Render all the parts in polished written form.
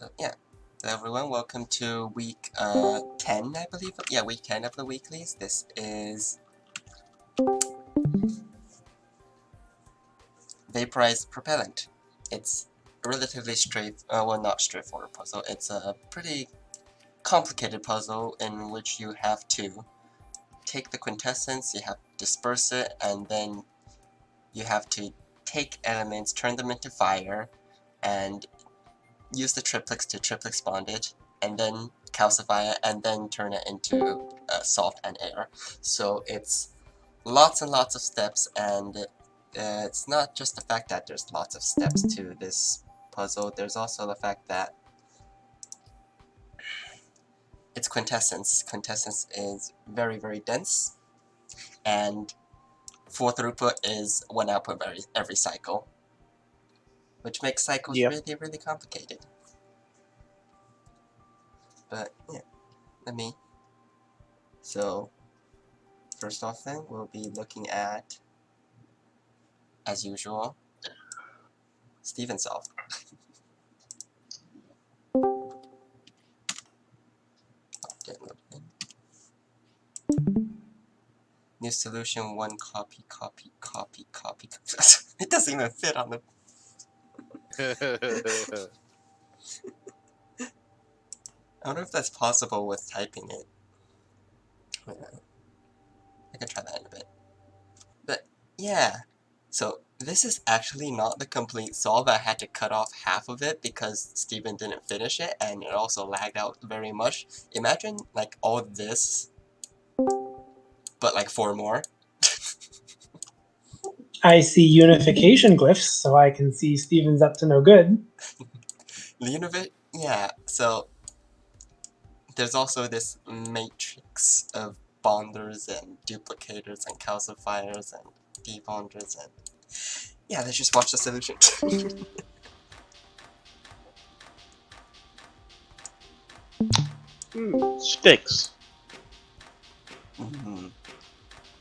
So yeah, hello everyone, welcome to week 10, I believe. Yeah, week 10 of the Weeklies. This is Vaporized Propellant. It's a relatively well, not straightforward puzzle. It's a pretty complicated puzzle in which you have to take the quintessence, you have to disperse it, and then you have to take elements, turn them into fire, and use the triplex to triplex bond it, and then calcify it, and then turn it into salt and air. So it's lots and lots of steps, and it's not just the fact that there's lots of steps to this puzzle, there's also the fact that it's quintessence. Quintessence is very, very dense, and full throughput is 1 output every cycle, which makes cycles really, really complicated. But yeah, so first off then, we'll be looking at, as usual, Steven solve. New solution, 1 copy. It doesn't even fit on the... I wonder if that's possible with typing it. I can try that in a bit. But yeah, so this is actually not the complete solve. I had to cut off half of it because Steven didn't finish it, and it also lagged out very much. Imagine like all this, but like 4 more. I see unification glyphs, so I can see Steven's up to no good. Yeah, so there's also this matrix of bonders and duplicators and calcifiers and debonders, and yeah, let's just watch the solution. Sticks.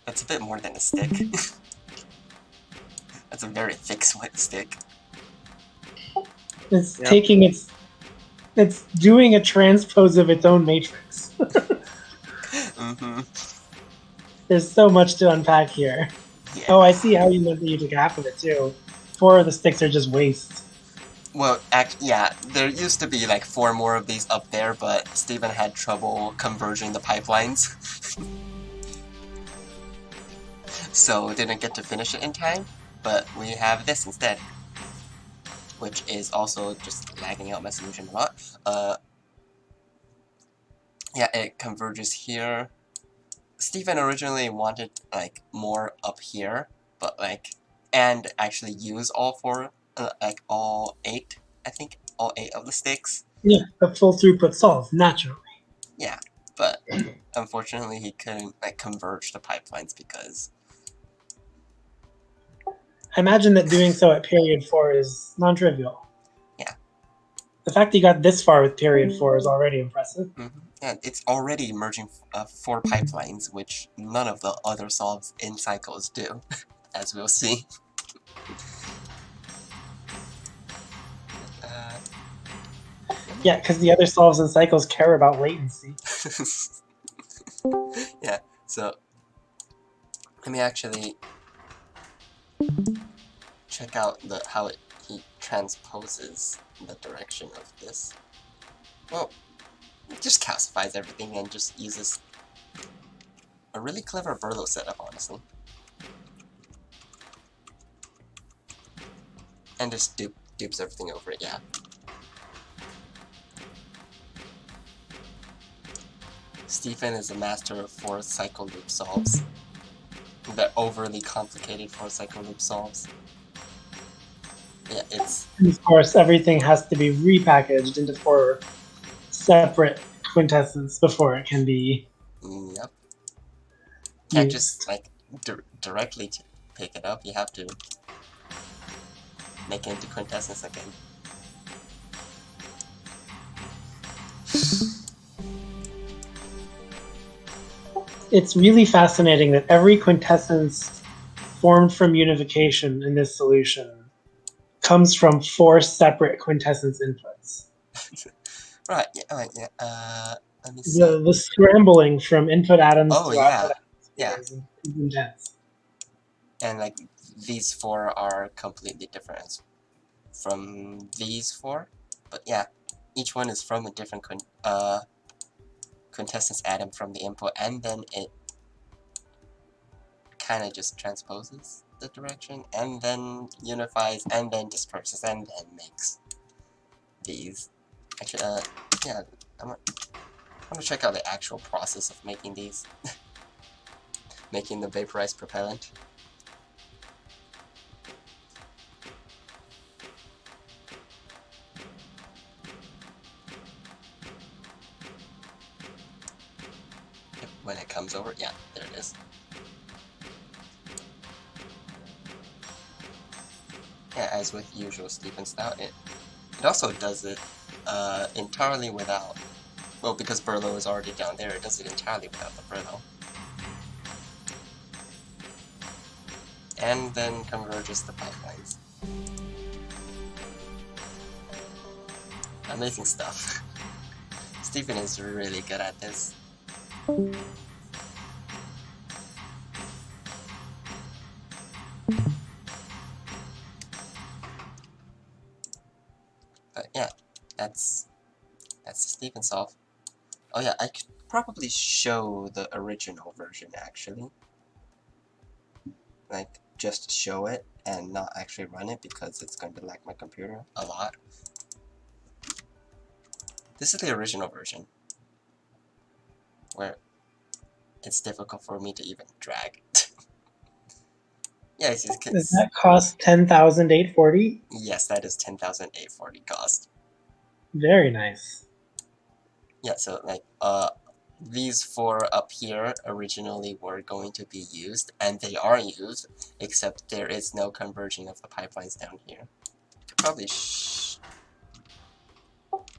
That's a bit more than a stick. That's a very thick stick. It's taking it's doing a transpose of its own matrix. There's so much to unpack here. Yeah. Oh, I see how you took half of it too. 4 of the sticks are just waste. Well, yeah, there used to be like 4 more of these up there, but Steven had trouble converging the pipelines. So didn't get to finish it in time, but we have this instead, which is also just lagging out my solution a lot. Yeah, it converges here. Steven originally wanted like more up here, but like, and actually use all 4, like all 8, I think, all 8 of the sticks. Yeah, a full throughput solve, naturally. Yeah, but unfortunately he couldn't like converge the pipelines because... I imagine that doing so at period 4 is non-trivial. Yeah. The fact that you got this far with period 4 is already impressive. And it's already merging 4 pipelines, which none of the other solves in cycles do, as we'll see. Yeah, because the other solves in cycles care about latency. Yeah, so let me actually check out how he transposes the direction of this. Well, it just calcifies everything and just uses a really clever Berlo setup, honestly. And just dupes everything over it, yeah. Stephen is a master of 4 cycle loop solves. The overly complicated 4 cycle loop solves. Yeah, it's... And of course, everything has to be repackaged into 4 separate quintessence before it can be... Yep. Can't just, like, directly pick it up. You have to make it into quintessence again. It's really fascinating that every quintessence formed from unification in this solution comes from 4 separate quintessence inputs. Right, yeah, let me see. The scrambling from input atoms Oh, to output yeah. atoms Yeah. here is intense. And, like, these four are completely different from these four. But, yeah, each one is from a different quintessence atom from the input, and then it kind of just transposes the direction, and then unifies, and then disperses, and then makes these. Actually, yeah, I'm gonna check out the actual process of making these. Making the vaporized propellant. Yep, when it comes over, yeah, there it is. Yeah, as with usual steep and stout, it also does it entirely without, well, because Burlow is already down there, it does it entirely without the Burlow. And then converges the pipelines. Amazing stuff. Stephen is really good at this. But yeah, that's the Stephen solve. Oh yeah, I could probably show the original version actually. Like, just show it and not actually run it because it's going to lag my computer a lot. This is the original version, where it's difficult for me to even drag. Yeah, Does that cost 10,840? Yes, that is 10,840 cost. Very nice. Yeah, so like these four up here originally were going to be used, and they are used, except there is no converging of the pipelines down here. Probably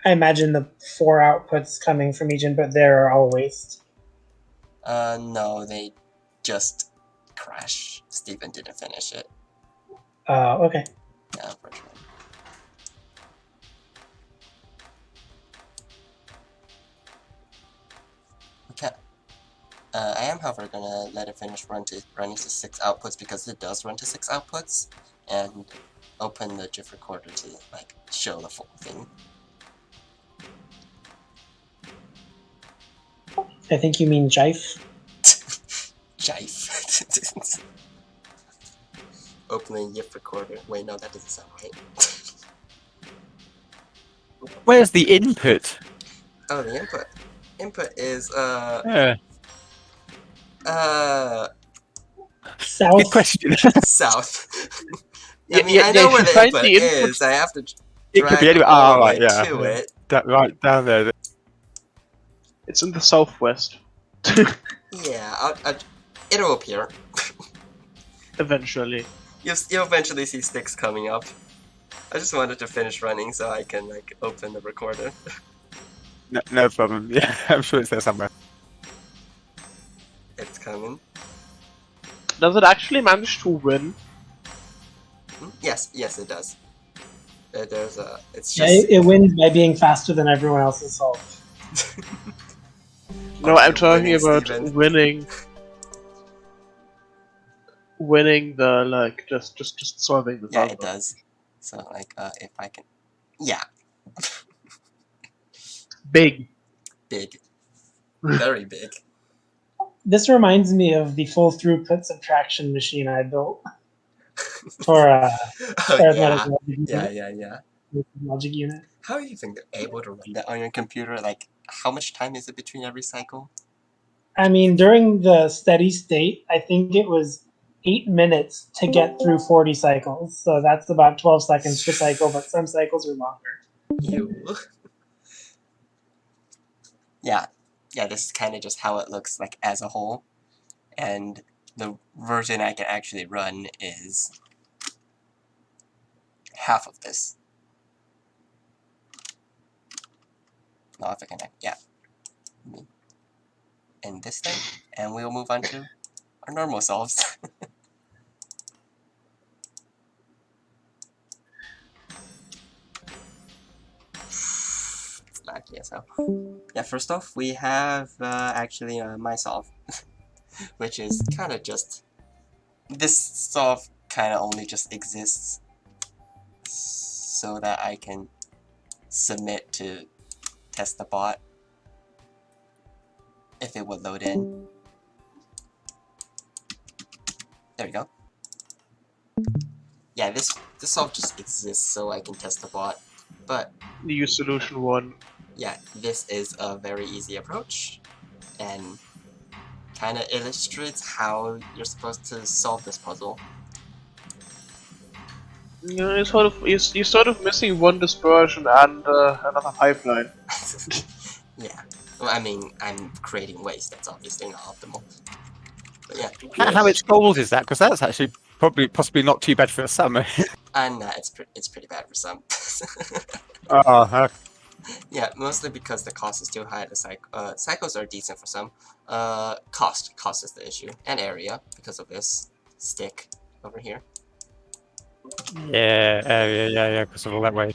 I imagine the 4 outputs coming from each input there are all waste. no, they just crash. Stephen didn't finish it. Okay. Yeah, unfortunately. Okay. I am, however, gonna let it finish running to 6 outputs because it does run to 6 outputs, and open the GIF recorder to like show the full thing. I think you mean Jive. Jive. Opening GIF recorder. Wait, no, that doesn't sound right. Where's the input? Oh, the input. Input is Yeah. South. Good question. south. Yeah, I mean, I yeah, know if where you the find input the input, is. I have to it could be drag anywhere. all the Right, way yeah. to it. Right down there. It's in the southwest. Yeah, it'll appear. Eventually. You'll eventually see sticks coming up. I just wanted to finish running so I can like open the recorder. No problem. Yeah, I'm sure it's there somewhere. It's coming. Does it actually manage to win? Yes, it does. There's a. It's Yeah, just. it wins by being faster than everyone else's solve. No, Are I'm you talking winning, about Steven? winning the like just solving the Yeah, puzzle. it does. So like, if I can. Yeah, Big. big, very big. This reminds me of the full throughput subtraction machine I built for Oh arithmetic yeah, logic unit. How are you even able to run that on your computer? Like, how much time is it between every cycle? I mean, during the steady state, I think it was 8 minutes to get through 40 cycles. So that's about 12 seconds per cycle, but some cycles are longer. You. Yeah, this is kind of just how it looks like as a whole. And the version I can actually run is half of this. Now if I can, yeah. And this thing, and we'll move on to our normal solves. It's idea. So yeah, first off, we have actually my solve, which is kind of just this solve kind of only just exists so that I can submit to test the bot if it would load in. There we go. Yeah, this solve just exists so I can test the bot, but Use solution 1. yeah, this is a very easy approach, and kind of illustrates how you're supposed to solve this puzzle. You're sort of missing one dispersion and another pipeline. Yeah, well, I mean, I'm creating waste, that's obviously not optimal. But yeah. How much gold is that? Because that's actually possibly not too bad for a summer. And it's pretty bad for some. Oh, Yeah, mostly because the cost is too high. The cycles are decent for some. Cost is the issue, and area because of this stick over here. yeah, because of all that way.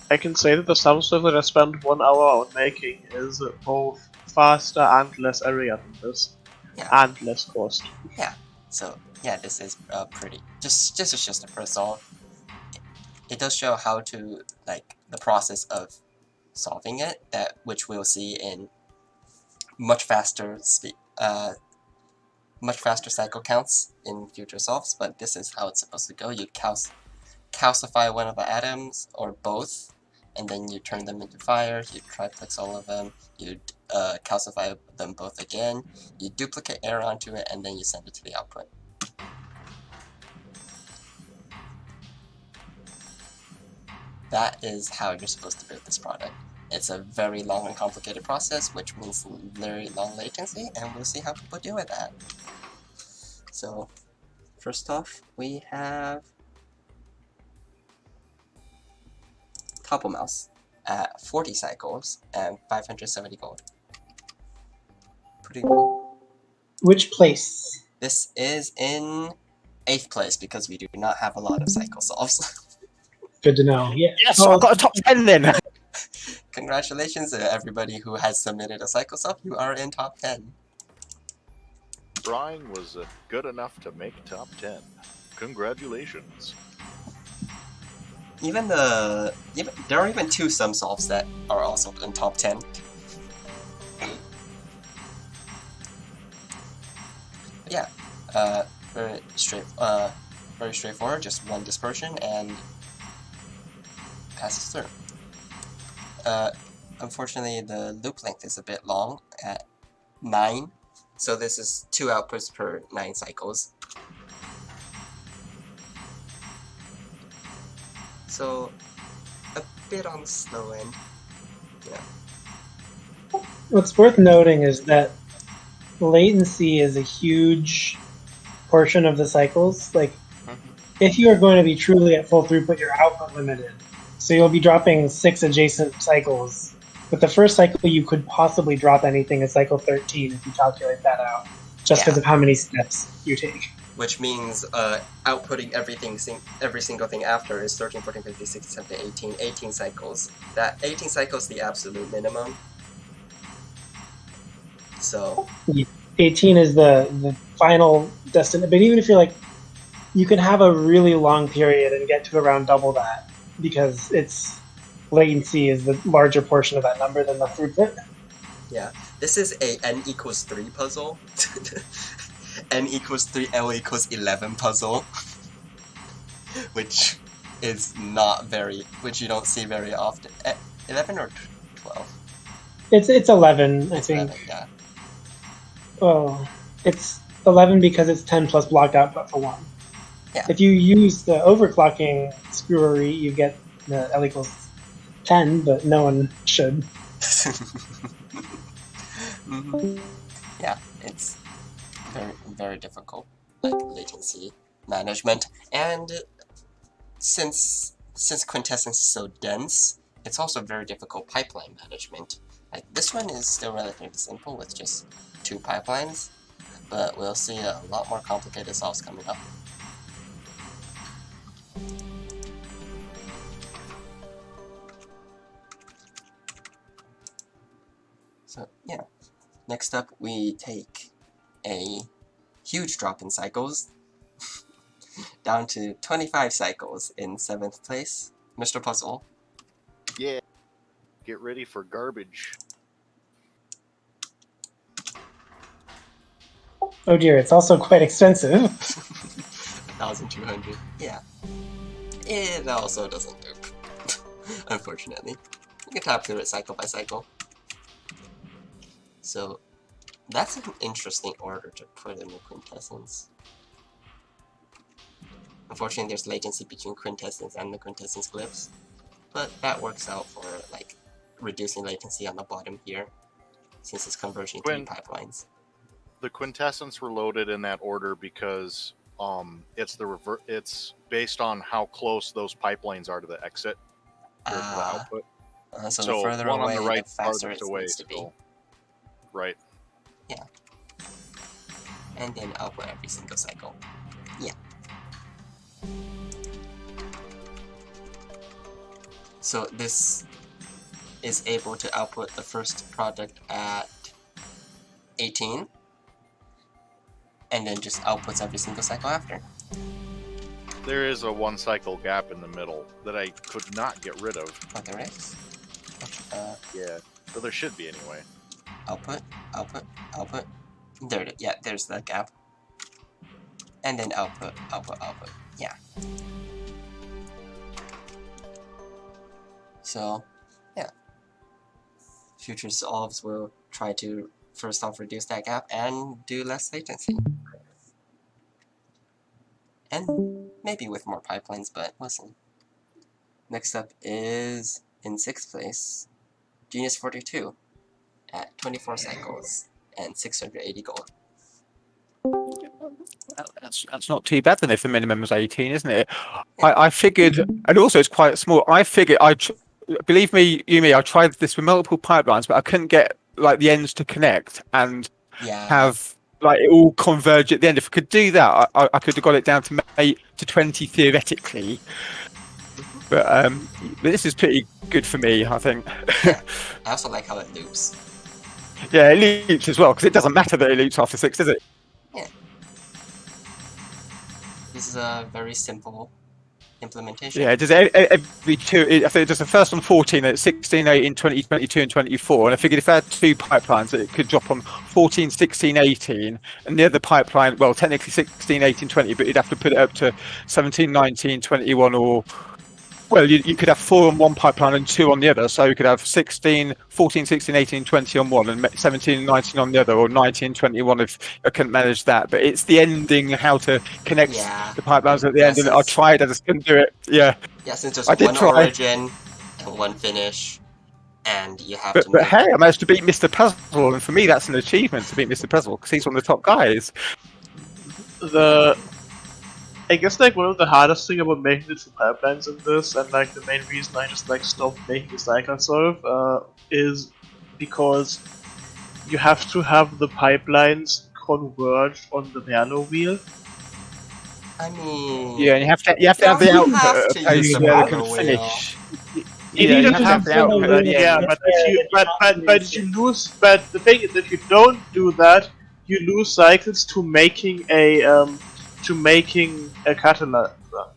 I can say that the sum server that I spent 1 hour on making is both faster and less area than this, Yeah. and less cost. Yeah. So yeah, this is pretty. Just the first solve. It does show how to like the process of solving it, which we'll see in much faster cycle counts in future solves. But this is how it's supposed to go. You calcify one of the atoms or both, and then you turn them into fire. You triplex all of them. You calcify them both again. You duplicate air onto it, and then you send it to the output. That is how you're supposed to build this product. It's a very long and complicated process, which means very long latency, and we'll see how people deal with that. So, first off, we have Topple Mouse at 40 cycles and 570 gold. Pretty cool. Which place? This is in 8th place because we do not have a lot of cycle solves. Good to know. Yeah. Yes, so I've got a top 10 then. Congratulations to everybody who has submitted a cycle solve. You are in top 10. Drawing was good enough to make top 10. Congratulations. There are even 2 sum solves that are also in top 10. But yeah, very straightforward. Just one dispersion and passes through. Unfortunately, the loop length is a bit long at 9, so this is 2 outputs per 9 cycles. So, a bit on the slow end. Yeah. What's worth noting is that latency is a huge portion of the cycles. Like, if you are going to be truly at full throughput, you're output limited. So you'll be dropping 6 adjacent cycles. But the first cycle you could possibly drop anything is cycle 13 if you calculate that out, just because of how many steps you take. Which means outputting every single thing after is 13, 14, 15, 16, 17, 18 cycles. That 18 cycles is the absolute minimum. So 18 is the final destination. But even if you're like, you can have a really long period and get to around double that, because its latency is the larger portion of that number than the throughput. Yeah, this is a n equals 3 puzzle. n equals 3, L equals 11 puzzle. Which is not which you don't see very often. 11 or 12? It's 11, I think. 11, yeah. Well, it's 11 because it's 10 plus blocked output for 1. Yeah. If you use the overclocking screwery, you get the L equals 10, but no one should. Yeah, it's very, very difficult, like latency management, and since quintessence is so dense, it's also very difficult pipeline management. Like this one is still relatively simple with just 2 pipelines, but we'll see a lot more complicated solves coming up. So yeah, next up we take a huge drop in cycles, down to 25 cycles in 7th place. Mr. Puzzle. Yeah. Get ready for garbage. Oh dear, it's also quite expensive. 1,200. Yeah. It also doesn't loop. Unfortunately. You can tap through it cycle by cycle. So that's an interesting order to put in the quintessence. Unfortunately, there's latency between quintessence and the quintessence glyphs, but that works out for like reducing latency on the bottom here, since it's converging 3 pipelines. The quintessence were loaded in that order because it's based on how close those pipelines are to the exit or to the output. So the further one away, on the right, the faster it away, needs to be. Right. Yeah. And then output every single cycle. Yeah. So this is able to output the first product at 18, and then just outputs every single cycle after. There is a 1 cycle gap in the middle that I could not get rid of. Oh, there is? Yeah, but there should be anyway. Output, output, output. There it is. Yeah, there's that gap. And then output, output, output. Yeah. So, yeah. Future solves will try to first off reduce that gap and do less latency. And maybe with more pipelines, but we'll see. Next up is, in 6th place, Genius 42 at 24 cycles and 680 gold. That's not too bad then if the minimum was 18, isn't it? I figured, and also it's quite small. I figured, believe me, Yumi, I tried this with multiple pipelines, but I couldn't get like the ends to connect and have like it all converge at the end. If I could do that, I could have got it down to 8 to 20 theoretically. But this is pretty good for me, I think. Yeah, I also like how it loops. Yeah, it loops as well, because it doesn't matter that it loops after 6, does it? Yeah. This is a very simple implementation. Yeah, does every 2, I think it does the first on 14, it's 16, 18, 20, 22, and 24. And I figured if I had 2 pipelines, it could drop on 14, 16, 18. And the other pipeline, well, technically 16, 18, 20, but you'd have to put it up to 17, 19, 21, or... Well, you could have 4 on one pipeline and 2 on the other. So you could have 14, 16, 18, 20 on one and 17, 19 on the other, or 19, 21 if I couldn't manage that. But it's the ending, how to connect the pipelines at the end. And I tried, I just couldn't do it. Yeah. Yeah, since there's one origin and one finish, and you have to... But hey, I managed to beat Mr. Puzzle, and for me that's an achievement to beat Mr. Puzzle, because he's one of the top guys. I guess like one of the hardest thing about making the 2 pipelines in this, and like the main reason I just like stopped making the cycle sort of, is because you have to have the pipelines converge on the piano wheel. I mean... Yeah, and you have to have the output of how you can finish. You have the output, yeah, but you lose. But the thing is, if you don't do that, you lose cycles to making a catalyzer.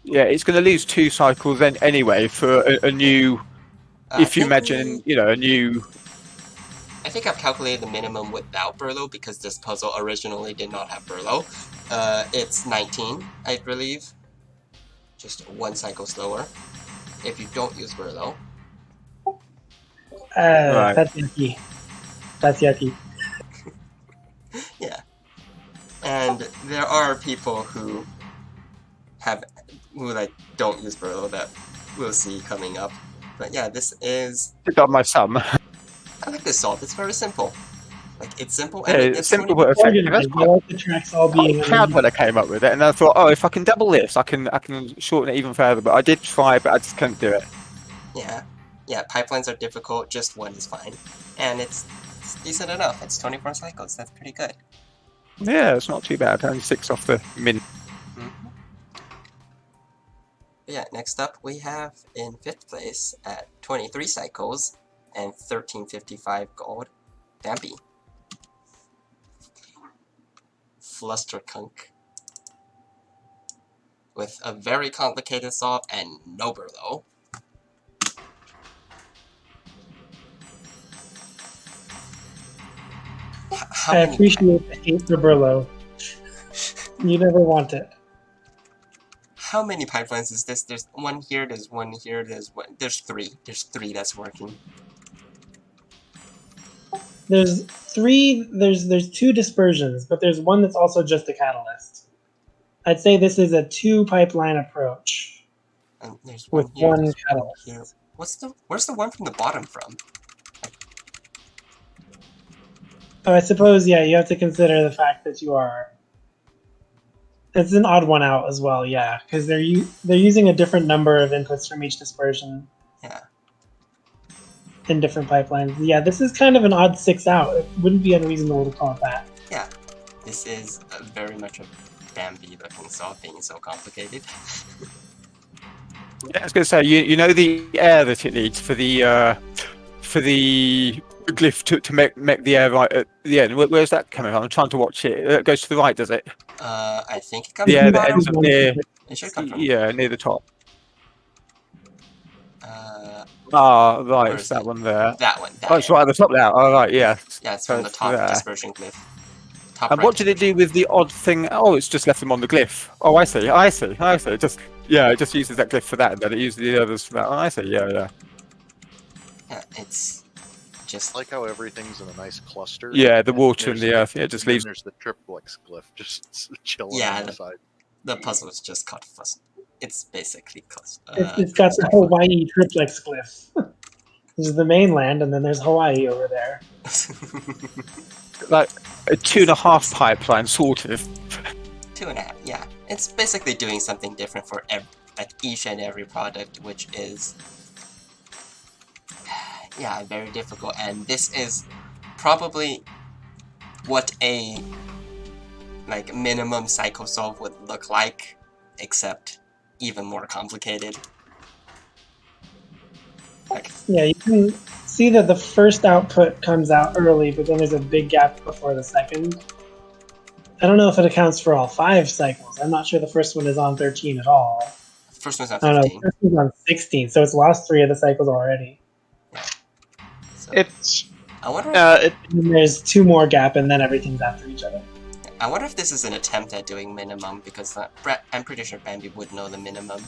Yeah, it's going to lose 2 cycles then anyway for a new. If you imagine, a new. I think I've calculated the minimum without Burlow because this puzzle originally did not have Burlow. It's 19, I believe. Just 1 cycle slower. If you don't use Burlow. Right. That's yucky. That's yucky. Yeah. And there are people who don't use Burlow that we'll see coming up. But yeah, this is... Pick up my sum. I like this solve. It's very simple. Like, it's simple and it's simple but effective. I like the tracks all being proud when I came up with it, and I thought, oh, if I can double this, I can shorten it even further. But I did try, but I just couldn't do it. Yeah, pipelines are difficult. Just 1 is fine, and it's decent enough. It's 24 cycles. That's pretty good. Yeah, it's not too bad. Only 6 off the min. Yeah, next up we have in 5th place at 23 cycles and 1355 gold. Bambi. Flusterkunk. With a very complicated solve and no Burlow. I appreciate the hate for Burlow. You never want it. How many pipelines is this? There's one here, there's one here, there's three. There's three that's working. There's three. There's two dispersions, but there's one that's also just a catalyst. I'd say this is a two pipeline approach. And there's with one here, one there's catalyst. one here. Where's the one from the bottom from? Oh, I suppose, yeah, you have to consider the fact that you are. It's an odd one out as well, yeah, because they're using a different number of inputs from each dispersion. Yeah. In different pipelines. Yeah, this is kind of an odd 6 out. It wouldn't be unreasonable to call it that. Yeah. This is very much a Bambi looking solve being so complicated. Yeah, I was going to say, you know the air that it needs for the glyph to make the air right at the end. Where's that coming from? I'm trying to watch it. It goes to the right, does it? I think it comes The from air the that ends bottom. up near. It should come from. Yeah, near the top. Where Right, it's is that it? one there. That one. Oh, it's right at the top there. Oh, right, yeah. Yeah, it's from the top there. dispersion glyph. Top And right what did it do with the odd thing? Oh, it's just left them on the glyph. Oh, I see. It just uses that glyph for that, and then it uses the others for that. Oh, I see. Yeah. Yeah, it's just I like how everything's in a nice cluster. Yeah, the water and the earth. Yeah, it just leaves. There's the triplex glyph just chilling Yeah, on the side. the puzzle is just cut fuss. It's basically cluster. It's got the Hawaii triplex glyph. There's the mainland, and then there's Hawaii over there. Like a 2.5 pipeline, sort of. 2.5. Yeah, it's basically doing something different for each and every product, which is very difficult. And this is probably what a minimum cycle solve would look like, except even more complicated. Yeah, you can see that the first output comes out early, but then there's a big gap before the second. I don't know if it accounts for all 5 cycles. I'm not sure the first one is on 13 at all. The first one's on 15. the first one's on 16, so it's lost 3 of the cycles already. Yeah. So, It's I wonder. And there's 2 more gap, and then everything's after each other. I wonder if this is an attempt at doing minimum, because I'm pretty sure Bambi would know the minimum.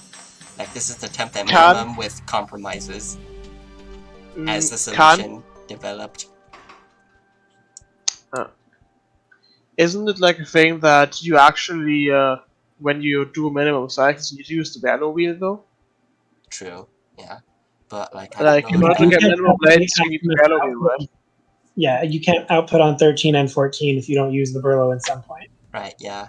This is an attempt at minimum with compromises as the solution developed. Isn't it like a thing that you actually, when you do minimum cycles, you use the value wheel though? True, yeah. But I in order to get minimum blades, you need the value wheel, right? Yeah, you can't output on 13 and 14 if you don't use the Burlow at some point. Right, yeah.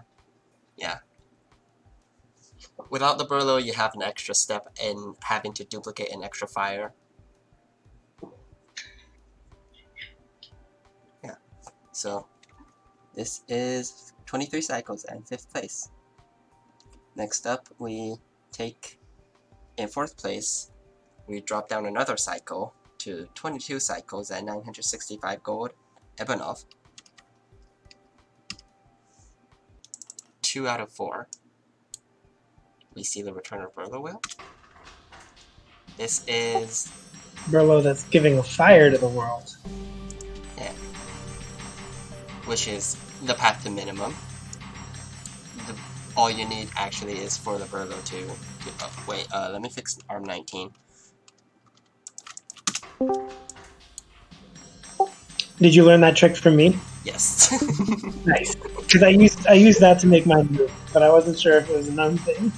Without the Burlow, you have an extra step in having to duplicate an extra fire. Yeah. So, this is 23 cycles and 5th place. Next up, we take, in 4th place, we drop down another cycle to 22 cycles and 965 gold. Ebonov. 2 out of 4. We see the return of Burlow Wheel. This is Burlow that's giving a fire to the world. Yeah. Which is the path to minimum. All you need actually is for the Burlow to wait, let me fix arm 19. Did you learn that trick from me? Yes. Nice. Because I used that to make my move, but I wasn't sure if it was a known thing.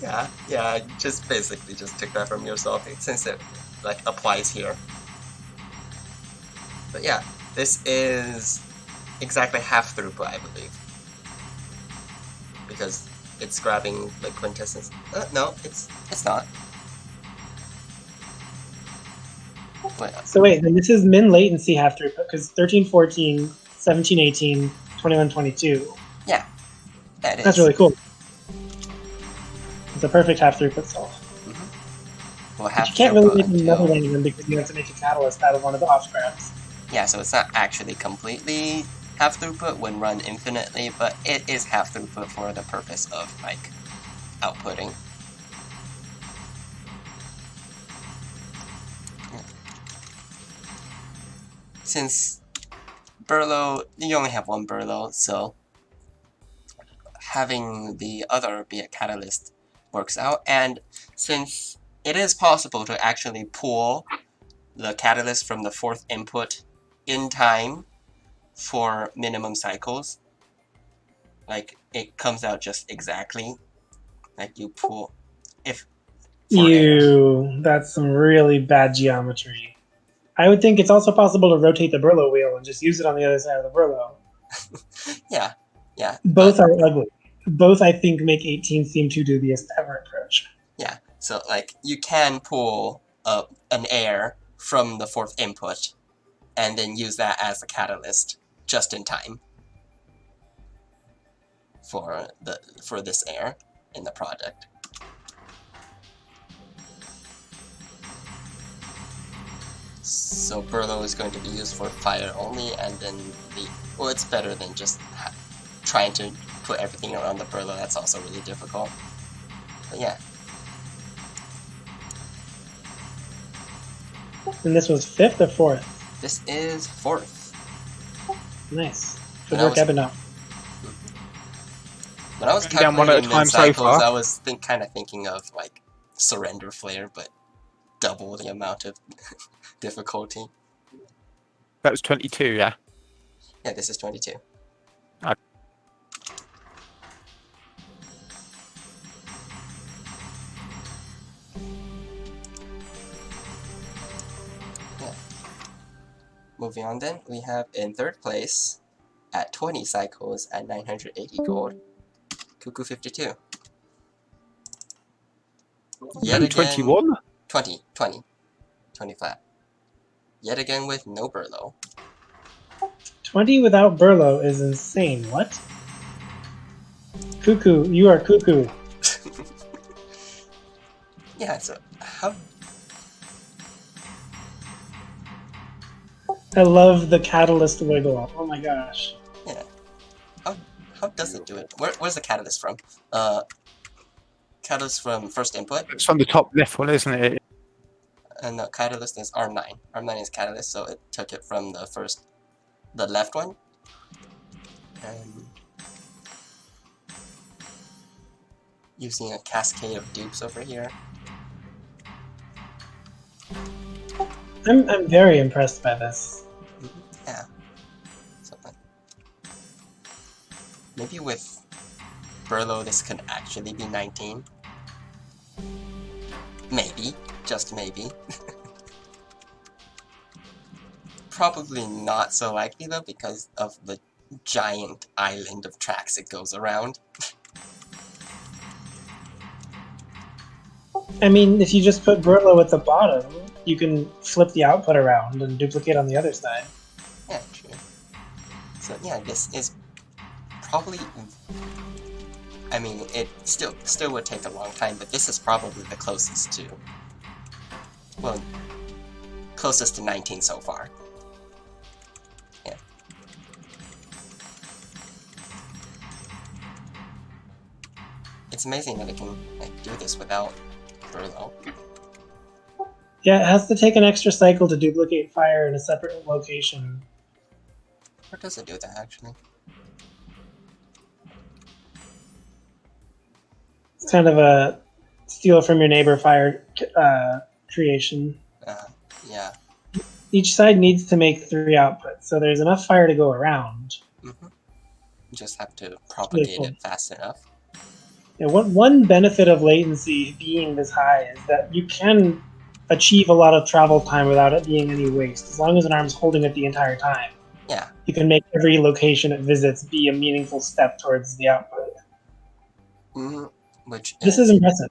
Yeah, I just basically just took that from yourself since it applies here. But yeah, this is exactly half throughput, I believe. Because it's grabbing the quintessence. No, it's not. So wait, then this is min latency half throughput, because 13, 14, 17, 18, 21, 22. Yeah, that is. That's really cool. It's a perfect half throughput solve. Well, But half you can't really throughput make another until... one of them because you have to make a catalyst out of one of the off scraps. Yeah, so it's not actually completely half throughput when run infinitely, but it is half throughput for the purpose of, like, outputting. Since Burlow, you only have one Burlow, so having the other be a catalyst works out, and since it is possible to actually pull the catalyst from the fourth input in time for minimum cycles, like, it comes out just exactly, like, you pull, if, for air. That's some really bad geometry. I would think it's also possible to rotate the Brillo wheel and just use it on the other side of the Brillo. Yeah, yeah, Both are ugly. Both, I think, make 18 seem too dubious to ever approach. yeah. So, like, you can pull an air from the fourth input, and then use that as a catalyst just in time for this air in the project. So Burlow is going to be used for fire only, and then well, it's better than just trying to put everything around the Burlow. That's also really difficult. But yeah. And this was fifth or fourth? This is fourth. Nice. Good work, Ebonov. When I was Down one at a calculating time min so cycles, far. I was kind of thinking of, like, Surrender Flare, but double the amount of difficulty. That was 22, yeah. Yeah, this is 22. Okay. Yeah. Moving on then, we have in third place, at 20 cycles at 980 gold, Cuckoo 52. Yet again, 21? 20 flat. Yet again with no Burlow. 20 without Burlow is insane. What? Cuckoo, you are cuckoo. Yeah, so how... I love the catalyst wiggle. Oh my gosh. Yeah. How does it do it? Where's the catalyst from? Catalyst from first input? It's on the top left one, isn't it? And the catalyst is R9. R9 is catalyst, so it took it from the left one. And using a cascade of dupes over here. I'm very impressed by this. Yeah. So, maybe with Burlow this could actually be 19. Maybe. Just maybe. Probably not so likely though, because of the giant island of tracks it goes around. I mean, if you just put Burlow at the bottom, you can flip the output around and duplicate on the other side. Yeah, true. So yeah, this is probably... I mean, it still would take a long time, but this is probably the closest to... Well, closest to 19 so far. Yeah. It's amazing that it can, like, do this without Burlow. Yeah, it has to take an extra cycle to duplicate fire in a separate location. Or does it do that, actually? It's kind of a steal from your neighbor fire creation. Yeah. Each side needs to make 3 outputs, so there's enough fire to go around. Mm-hmm. You just have to propagate it fast enough. Yeah, one benefit of latency being this high is that you can achieve a lot of travel time without it being any waste. As long as an arm's holding it the entire time, Yeah. you can make every location it visits be a meaningful step towards the output. Mm-hmm. This is impressive.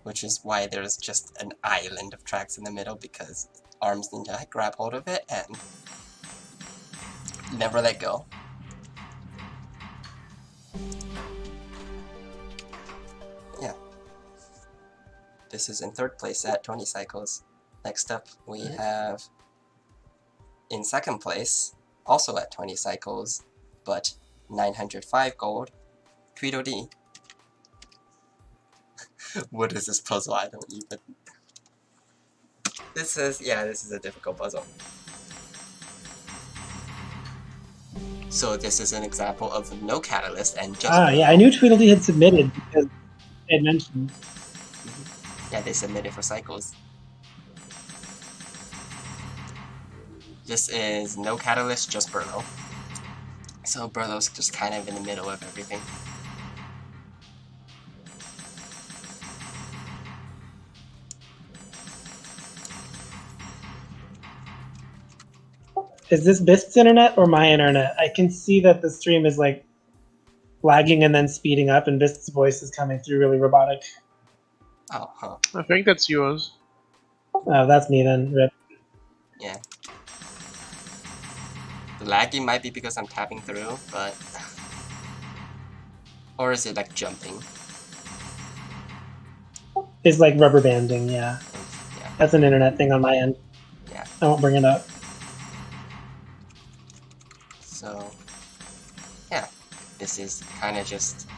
Which is why there's just an island of tracks in the middle, because arms need to grab hold of it and never let go. Yeah. this is in third place at 20 cycles. Next up, we have in second place, also at 20 cycles, but 905 gold, Tweedledee. What is this puzzle? I don't even... This is a difficult puzzle. So this is an example of no catalyst and just... yeah, I knew Tweedledee had submitted because they had mentioned. Yeah, they submitted for cycles. This is no catalyst, just Burlow. So Burlow's just kind of in the middle of everything. Is this Bisp's internet or my internet? I can see that the stream is like lagging and then speeding up, and Bisp's voice is coming through really robotic. Oh, huh. I think that's yours. Oh, that's me then. Rip. Yeah. The lagging might be because I'm tapping through, but... Or is it like jumping? It's like rubber banding, yeah. Yeah. That's an internet thing on my end. Yeah. I won't bring it up. So... Yeah. This is kind of just...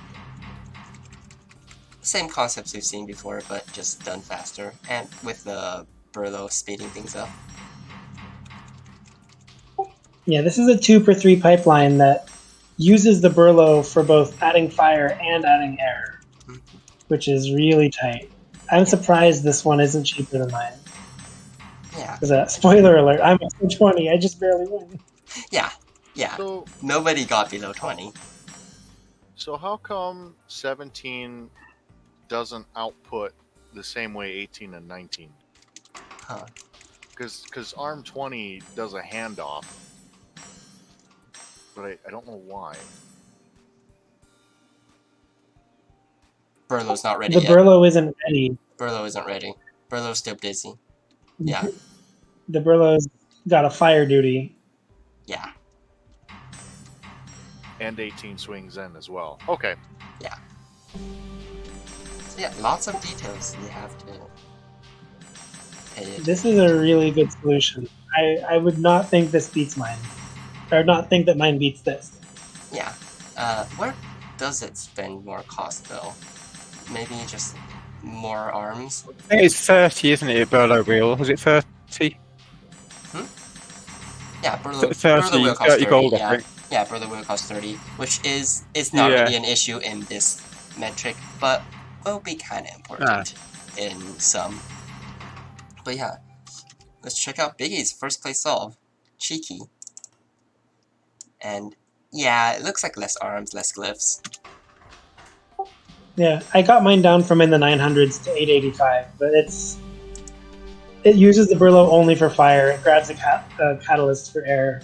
Same concepts we've seen before, but just done faster. And with the Burlow speeding things up. Yeah, this is a 2-for-3 pipeline that uses the Burlow for both adding fire and adding air, which is really tight. I'm surprised this one isn't cheaper than mine. Yeah. Because, spoiler alert, I'm at 20, I just barely win. Yeah. Yeah. So, Nobody got below 20. so how come 17 doesn't output the same way 18 and 19? Huh. Because ARM 20 does a handoff, but I don't know why. Burlow's not ready The yet. Burlow isn't ready. Burlow isn't ready. Burlow's still busy. Yeah. The Burlow's got a fire duty. Yeah. And 18 swings in as well. Okay. Yeah. So yeah, lots of details you have to pay attention. This is a really good solution. I would not think this beats mine. Or not think that mine beats this. Yeah. Where does it spend more cost though? Maybe just more arms? I think it's 30, isn't it, Burlow wheel? Was it 30? Yeah, Burlow 30, wheel costs 30 30, gold, yeah. I think. Yeah, Burlow wheel costs 30, which is not Yeah. really an issue in this metric, but will be kind of important in some. But yeah, let's check out Biggie's first place solve. Cheeky. And yeah, it looks like less arms, less glyphs. Yeah, I got mine down from in the 900s to 885, but it uses the Burlow only for fire. It grabs a catalyst for air.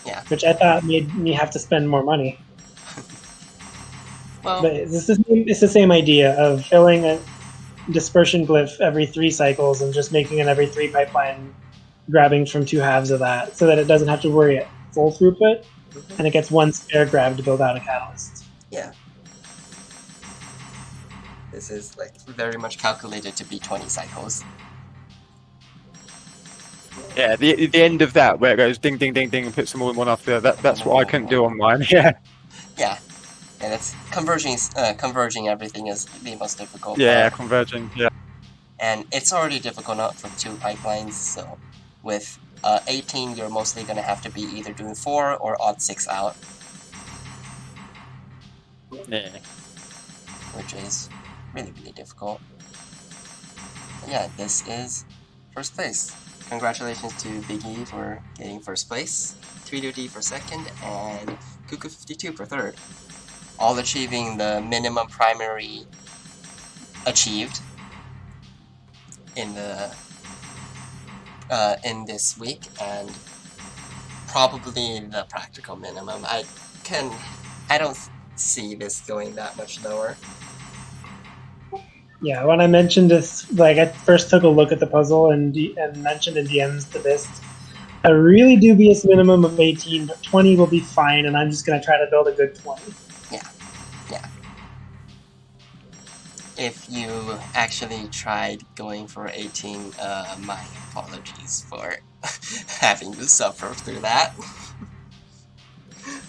Yeah. Which I thought made me have to spend more money. Well, But it's the same idea of filling a dispersion glyph every 3 cycles and just making an every 3 pipeline, grabbing from 2 halves of that, so that it doesn't have to worry at full throughput, and it gets 1 spare grab to build out a catalyst. yeah. This is like very much calculated to be 20 cycles. Yeah, the end of that, where it goes ding, ding, ding, ding, and puts them all in one after the other, that's what I couldn't do on mine, yeah. Yeah. And it's converging everything is the most difficult Yeah, part. converging, yeah. And it's already difficult enough for 2 pipelines, so with 18 you're mostly going to have to be either doing 4 or odd 6 out, Yeah. which is really, really difficult. But yeah, this is first place. Congratulations to Biggie for getting first place, Tweedledee for second, and Cuckoo52 for third. All achieving the minimum primary achieved in the in this week, and probably the practical minimum. I don't see this going that much lower. Yeah, when I mentioned this, like I first took a look at the puzzle and mentioned in DMs to this, a really dubious minimum of 18, but 20 will be fine, and I'm just going to try to build a good 20. Yeah. if you actually tried going for 18, my apologies for having to suffer through that.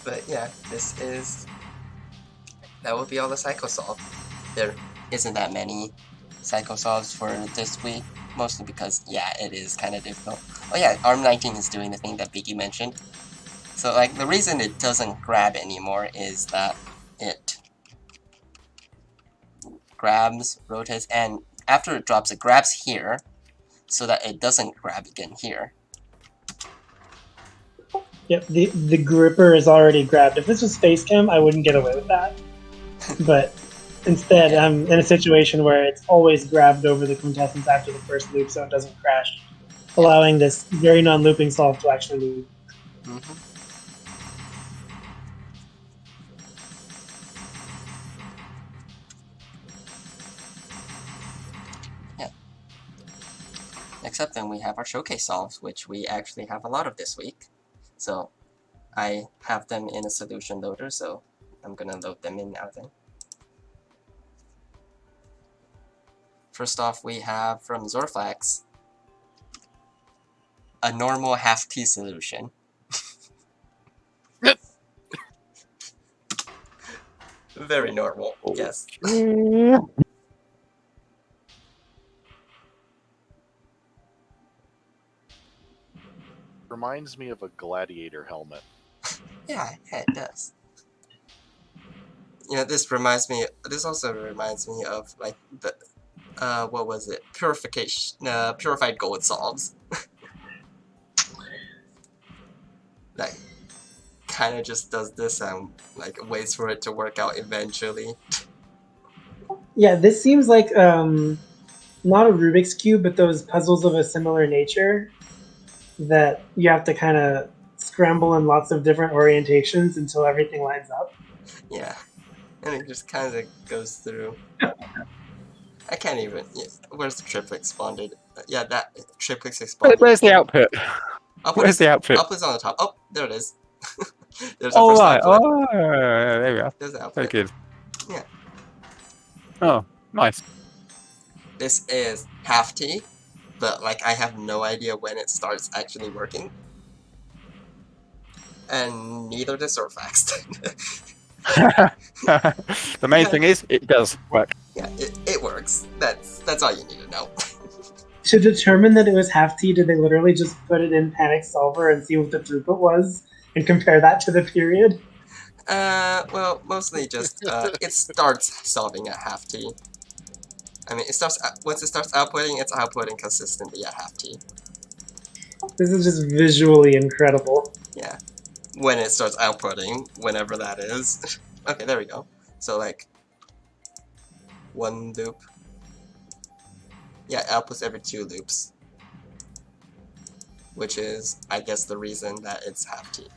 But yeah, that will be all the Psychosolve. There isn't that many Psychosolves for this week, mostly because, yeah, it is kind of difficult. Oh yeah, ARM 19 is doing the thing that Biggie mentioned. So, like, the reason it doesn't grab anymore is that it grabs, rotates, and after it drops, it grabs here, so that it doesn't grab again here. Yep, the gripper is already grabbed. If this was Facecam, I wouldn't get away with that. But instead, Yeah. I'm in a situation where it's always grabbed over the quintessence after the first loop, so it doesn't crash, allowing this very non-looping solve to actually loop. Mm-hmm. Yeah. Next up, then we have our showcase solves, which we actually have a lot of this week. So I have them in a solution loader, so I'm gonna load them in now then. First off, we have from Zorflax a normal half T solution. Very normal, yes. Reminds me of a gladiator helmet. Yeah, it does. You know, this also reminds me of, like, the, what was it? Purified gold solves. Like, kind of just does this and, like, waits for it to work out eventually. Yeah, this seems like not a Rubik's Cube, but those puzzles of a similar nature that you have to kind of scramble in lots of different orientations until everything lines up. Yeah. And it just kind of goes through. I can't even. Yeah, where's the triplex spawned? Yeah, that triplex spawned. Where's the output? Output Where's the output? Output's on the top. Oh, there it is. There's our Oh, first right. output. Oh, there we are. There's the Very output. good. Yeah. Oh, nice. This is half T, but, like, I have no idea when it starts actually working. And neither does Zorflax. The main thing is, it does work. Yeah, it works. That's all you need to know. To determine that it was half T, did they literally just put it in Panic Solver and see what the throughput was and compare that to the period? Well, mostly just, it starts solving at half T. I mean, once it starts outputting, it's outputting consistently at half T. This is just visually incredible. Yeah. When it starts outputting, whenever that is. Okay, there we go. So, like, one loop. Yeah, outputs every 2 loops. Which is, I guess, the reason that it's half T.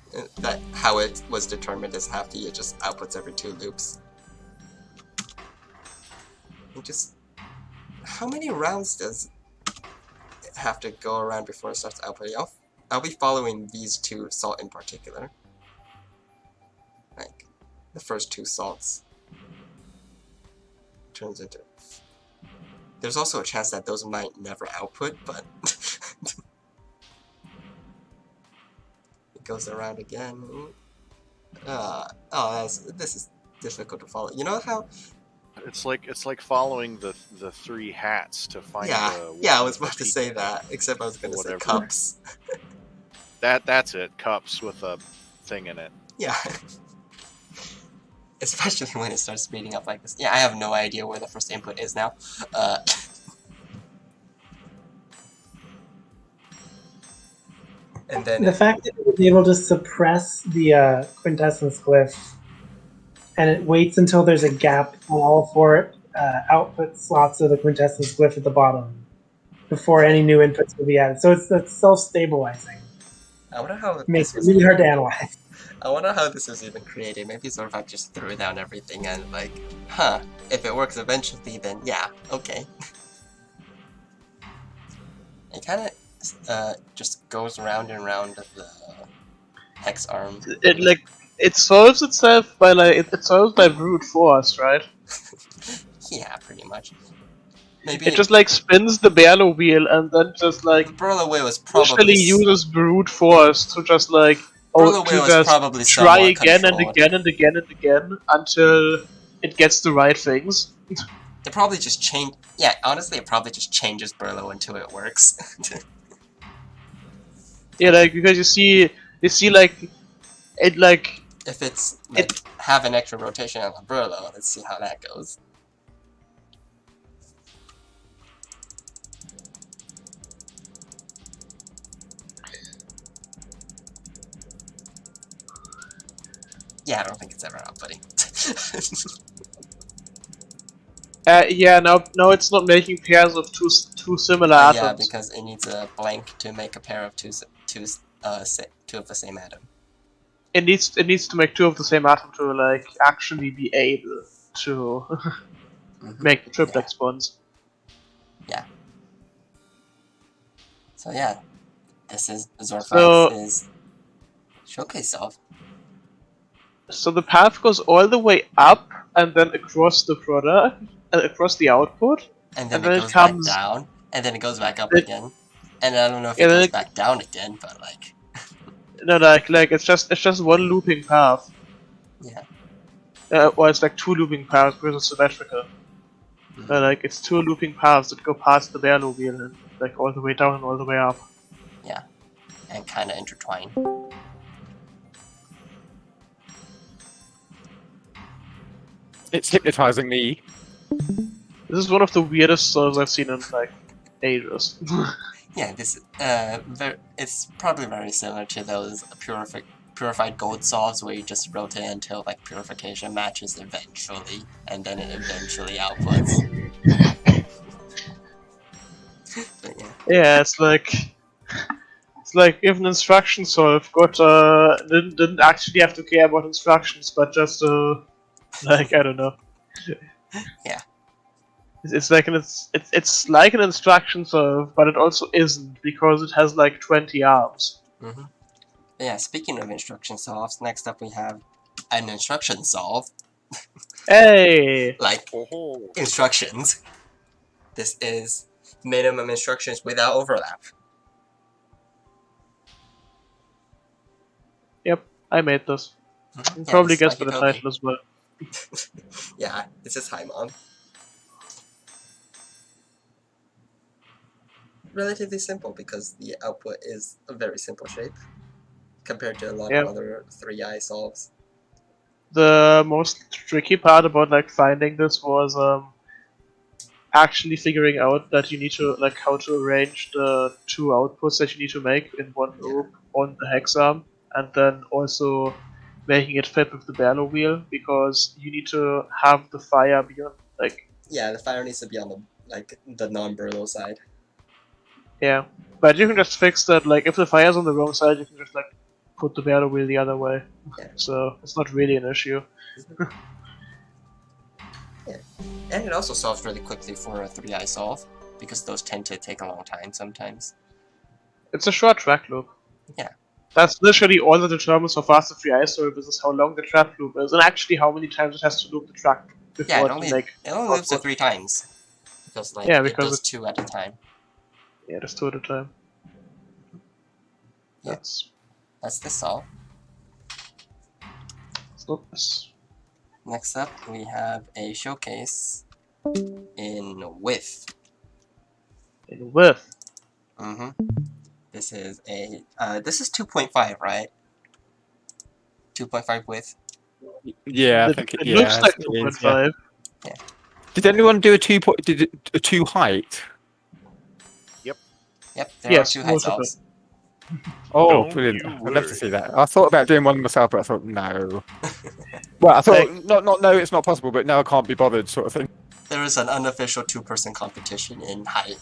That how it was determined as half T, it just outputs every 2 loops. It just... How many rounds does it have to go around before it starts outputting? I'll be following these 2 salt in particular. Like, the first 2 salts. Turns into... There's also a chance that those might never output, but... It goes around again. This is difficult to follow. You know how... It's like following the 3 hats to find the... Yeah, I was about to say that, except I was going to say cups. That's it, cups with a thing in it. Yeah. Especially when it starts speeding up like this. Yeah, I have no idea where the first input is now. And then... The fact that it was able to suppress the quintessence glyph and it waits until there's a gap on all 4 output slots of the quintessence glyph at the bottom before any new inputs will be added. So it's self-stabilizing. I wonder how Makes it really hard to analyze. I wonder how this was even created. Maybe Zorfak just threw down everything and, like, huh, if it works eventually, then yeah, okay. It kind of just goes round and round the hex arm. It solves itself by, like, it solves by brute force, right? Yeah, pretty much. Maybe It just like spins the Berlo wheel and then just like the Burlow wheel is usually probably uses brute force to just like Burlow to wheel is just probably try somewhat again and controlled. again and again and again until it gets the right things. It probably just change. Yeah, honestly, it probably just changes Burlow until it works. Yeah, like because you see like it like If it's like have an extra rotation on the Burlow, let's see how that goes. Yeah, I don't think it's ever outputting. yeah, no, it's not making pairs of two similar atoms. Yeah, because it needs a blank to make a pair of two of the same atom. It needs to make two of the same atom to like actually be able to make the triplex bonds. Yeah. So yeah, this is Zorfax So- is showcase solve. So the path goes all the way up and then across the product, across the output, And then and it then goes it comes back down, and then it goes back up it- again. And I don't know if yeah, it then goes it- back down again, but like no, like it's just one looping path. yeah. Or it's like two looping paths because it's symmetrical. Like it's two looping paths that go past the Berlo wheel and like all the way down and all the way up. Yeah. And kinda intertwine. It's hypnotizing me. This is one of the weirdest solves I've seen in like ages. Yeah, this it's probably very similar to those purified gold solves where you just rotate until like purification matches eventually, and then it eventually outputs. But yeah. Yeah, it's like if an instruction solve got didn't actually have to care about instructions, but just like I don't know. Yeah. It's like it's like an instruction solve, but it also isn't because it has like 20 arms. Mm-hmm. Yeah, speaking of instruction solves, next up we have an instruction solve. Hey! Like Oh, instructions. This is minimum instructions without overlap. Yep, I made this. Mm-hmm. Yeah, Probably this is guessed by like the a cookie. title as well. Yeah, this is Hi Mom. Relatively simple because the output is a very simple shape compared to a lot of other 3i solves. The most tricky part about like finding this was actually figuring out that you need to like how to arrange the two outputs that you need to make in one loop on the hex arm, and then also making it fit with the Berlo wheel because you need to have the fire be on like Yeah, the fire needs to be on the non-Burlow side. yeah. But you can just fix that, like if the fire's on the wrong side you can just like put the Berlo wheel the other way. Yeah. So it's not really an issue. Yeah. And it also solves really quickly for a 3i solve, because those tend to take a long time sometimes. It's a short track loop. Yeah. That's literally all that determines how fast the 3i service is how long the track loop is, and actually how many times it has to loop the track before Yeah, it can make it only loops it 3 times. Because like Yeah, it because does 2 at a time. Yeah, just 2 at a time. Yeah. That's the solve. Oops. Next up we have a showcase in width. In width. Mm-hmm. This is 2.5, right? 2.5 width. Yeah, I It, think it yeah, looks like it is, 2.5. Yeah. Did anyone do a two height? Yep, there Yes, are 2 height most of solves. Oh, Don't brilliant! you I'd love to worry. see that. I thought about doing one myself, but I thought no. Well, I thought Like- not no, it's not possible, but now I can't be bothered, sort of thing. There is an unofficial 2-person competition in height.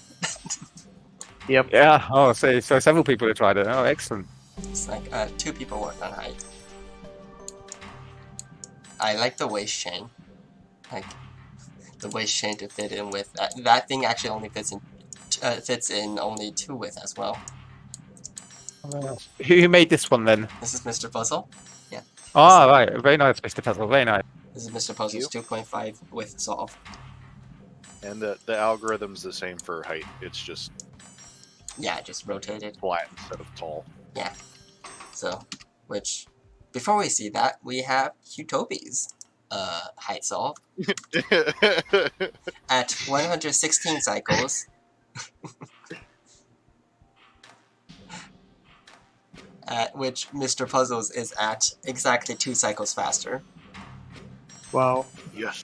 Yep. Yeah. Oh, so several people have tried it. Oh, excellent. It's like 2 people worked on height. I like the waist chain. Like the waist chain to fit in with that thing actually only fits in only 2 width as well. Who made this one then? This is Mr. Puzzle. Yeah. Ah, right. Very nice, Mr. Puzzle. Very nice. This is Mr. Puzzle's 2.5 width solve. And the algorithm's the same for height. It's just Yeah, just rotated. flat instead of tall. Yeah. So, which, before we see that, we have Utopi's height solve at 116 cycles. At which Mr. Puzzles is at exactly 2 cycles faster. Wow. Yes.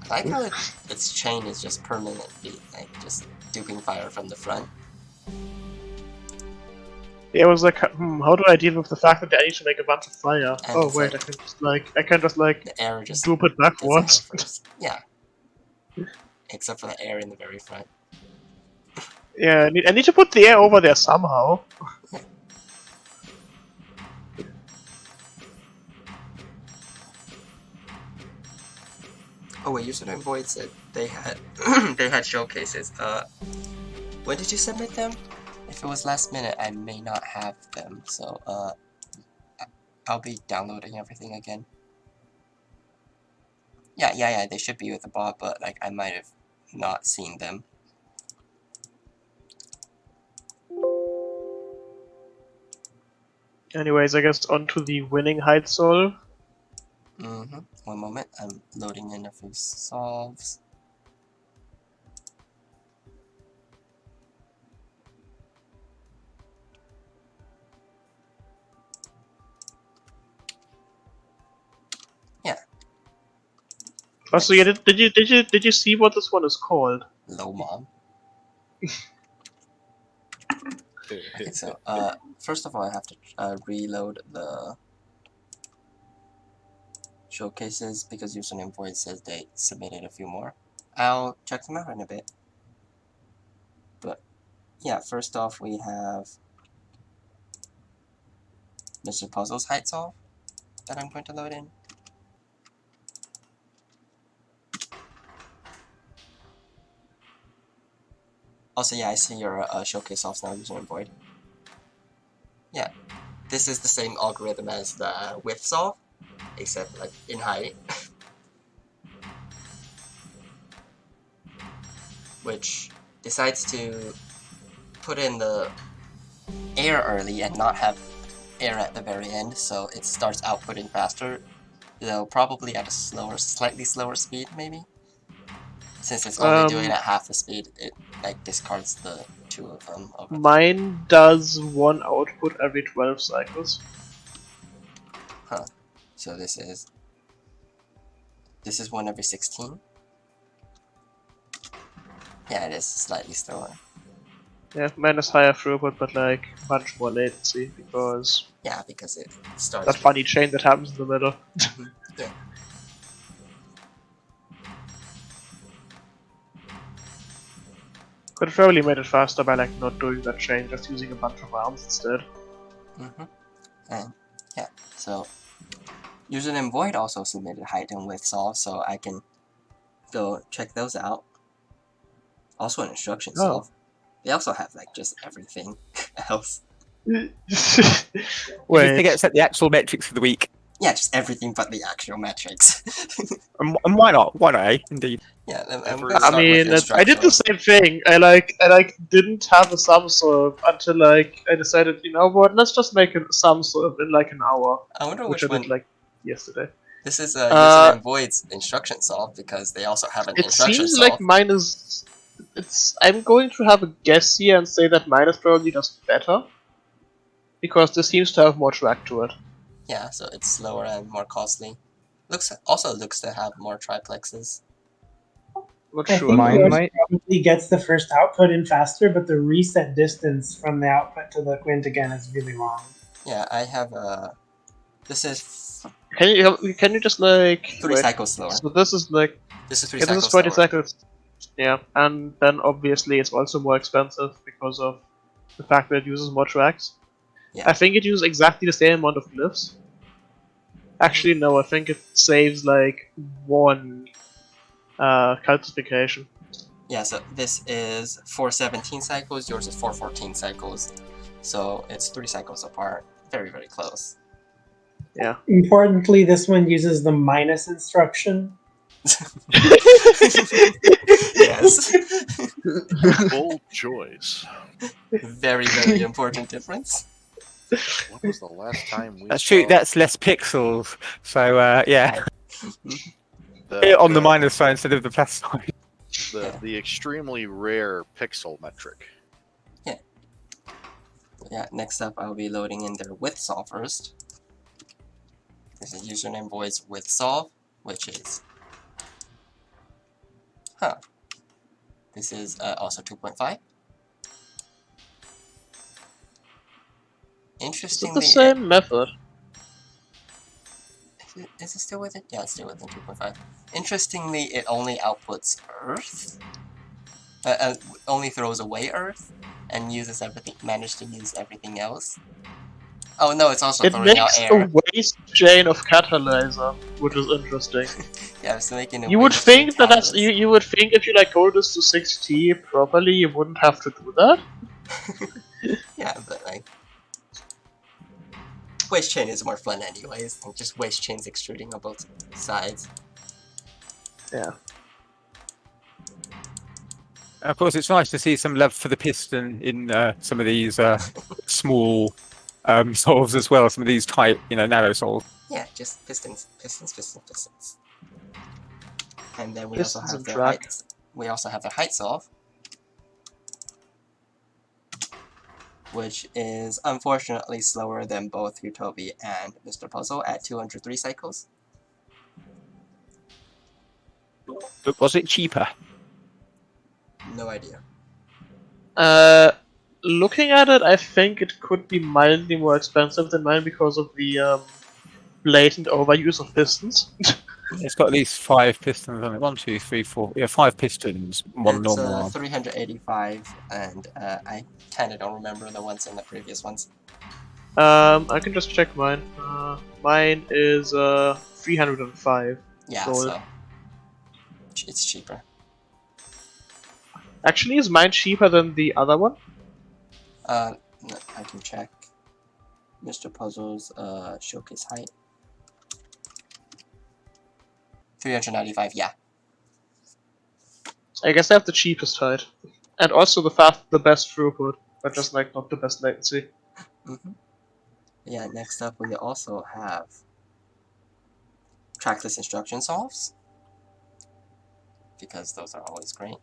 I like how its chain is just permanently, like, just duping fire from the front. Yeah, it was like, how do I deal with the fact that I need to make a bunch of fire? And Oh it's wait, like- I can just like The air just group it gets out backwards. first. Yeah. Except for the air in the very front. Yeah, I need to put the air over there somehow. Oh wait, Username Void said they had they had showcases. When did you submit them? If it was last minute, I may not have them, so I'll be downloading everything again. Yeah, they should be with the bot, but like I might have not seen them. Anyways, I guess onto the winning height solve. One moment, I'm loading in a few solves. Yeah. Also, yeah, did you see what this one is called? Low mom. Okay, so first of all, I have to reload the showcases because Username Void says they submitted a few more. I'll check them out in a bit. But yeah, first off, we have Mr. Puzzle's height solve that I'm going to load in. Also, yeah, I see your showcase solves now, Username Void. Yeah, this is the same algorithm as the width solve, except like in height. Which decides to put in the air early and not have air at the very end, so it starts outputting faster, though probably at a slightly slower speed, maybe? Since it's only doing it at half the speed, it like discards the 2 of them. Mine does one output every 12 cycles. Huh. So this is 1 every 16? Yeah, it is slightly slower. Yeah, mine is higher throughput, but like much more latency because Yeah, because it starts that funny chain that happens in the middle. Yeah. Could have probably made it faster by like not doing that chain, just using a bunch of arms instead. And yeah, so Username Void also submitted height and width solve, so I can go check those out. Also an instruction solve. They also have like just everything else. Wait. Wait. They get set the actual metrics for the week. Yeah, just everything but the actual metrics. And why not? Why not, eh? Indeed. Yeah, I'm Every- gonna start I mean, with I did the same thing. I didn't have a sum solve until like I decided, you know what? Let's just make a sum solve in like an hour, I wonder which which I one. did like yesterday. This is Username Void's instruction solve because they also have an It instruction seems solve. like mine is. I'm going to have a guess here and say that mine is probably just better because this seems to have more track to it. Yeah, so it's slower and more costly. Also looks to have more triplexes. Not I sure. think though. Mine yours might- probably gets the first output in faster, but the reset distance from the output to the quint again is really long. Yeah, I have this is Can you just like 3 wait. cycles slower. So this is like This is 3 this cycles is 20 slower. cycles. Yeah, and then obviously it's also more expensive because of the fact that it uses more tracks. Yeah. I think it uses exactly the same amount of glyphs. Actually, no, I think it saves like 1 calcification. Yeah, so this is 417 cycles, yours is 414 cycles. So it's 3 cycles apart. Very, very close. Yeah. Importantly, this one uses the minus instruction, Yes. Bold choice. Very, very important difference. When was the last time we That's saw true. That's less pixels. So yeah, the, on the the, minus side instead of the plus side. the extremely rare pixel metric? Yeah, next up I'll be loading in their with solve first. There's a username voids with solve, which is... This is also 2.5. Is it Interestingly, the same method? is it still within? Yeah, it's still within 2.5. Interestingly, it only outputs Earth. Only throws away Earth, and uses everything. Managed to use everything else. Oh no, it's also It throwing out makes a air. waste chain of catalyzer, which is interesting. Yeah, it's making a You would waste chain think that that's catalyst. you would think if you like go this to 6T properly, you wouldn't have to do that. Yeah, but like... Waste chain is more fun anyways, than just waste chains extruding on both sides. Yeah. Of course, it's nice to see some love for the piston in some of these small solves as well. Some of these tight, narrow solves. Yeah, just pistons. And then we Pistons also have and their drag. heights. We also have their height solve, which is unfortunately slower than both Utobi and Mr. Puzzle at 203 cycles. But was it cheaper? No idea. Looking at it, I think it could be mildly more expensive than mine because of the blatant overuse of pistons. It's got at least 5 pistons on it. 1, 2, 3, 4. Yeah, 5 pistons. One It's normal one. 385, and I kind of don't remember the ones in the previous ones. I can just check mine. Mine is 305. Yeah, so it's cheaper. Actually, is mine cheaper than the other one? No, I can check. Mr. Puzzle's showcase height. 395, yeah. I guess I have the cheapest height, and also the best throughput, but just like not the best latency. Yeah, next up we also have trackless instruction solves, because those are always great.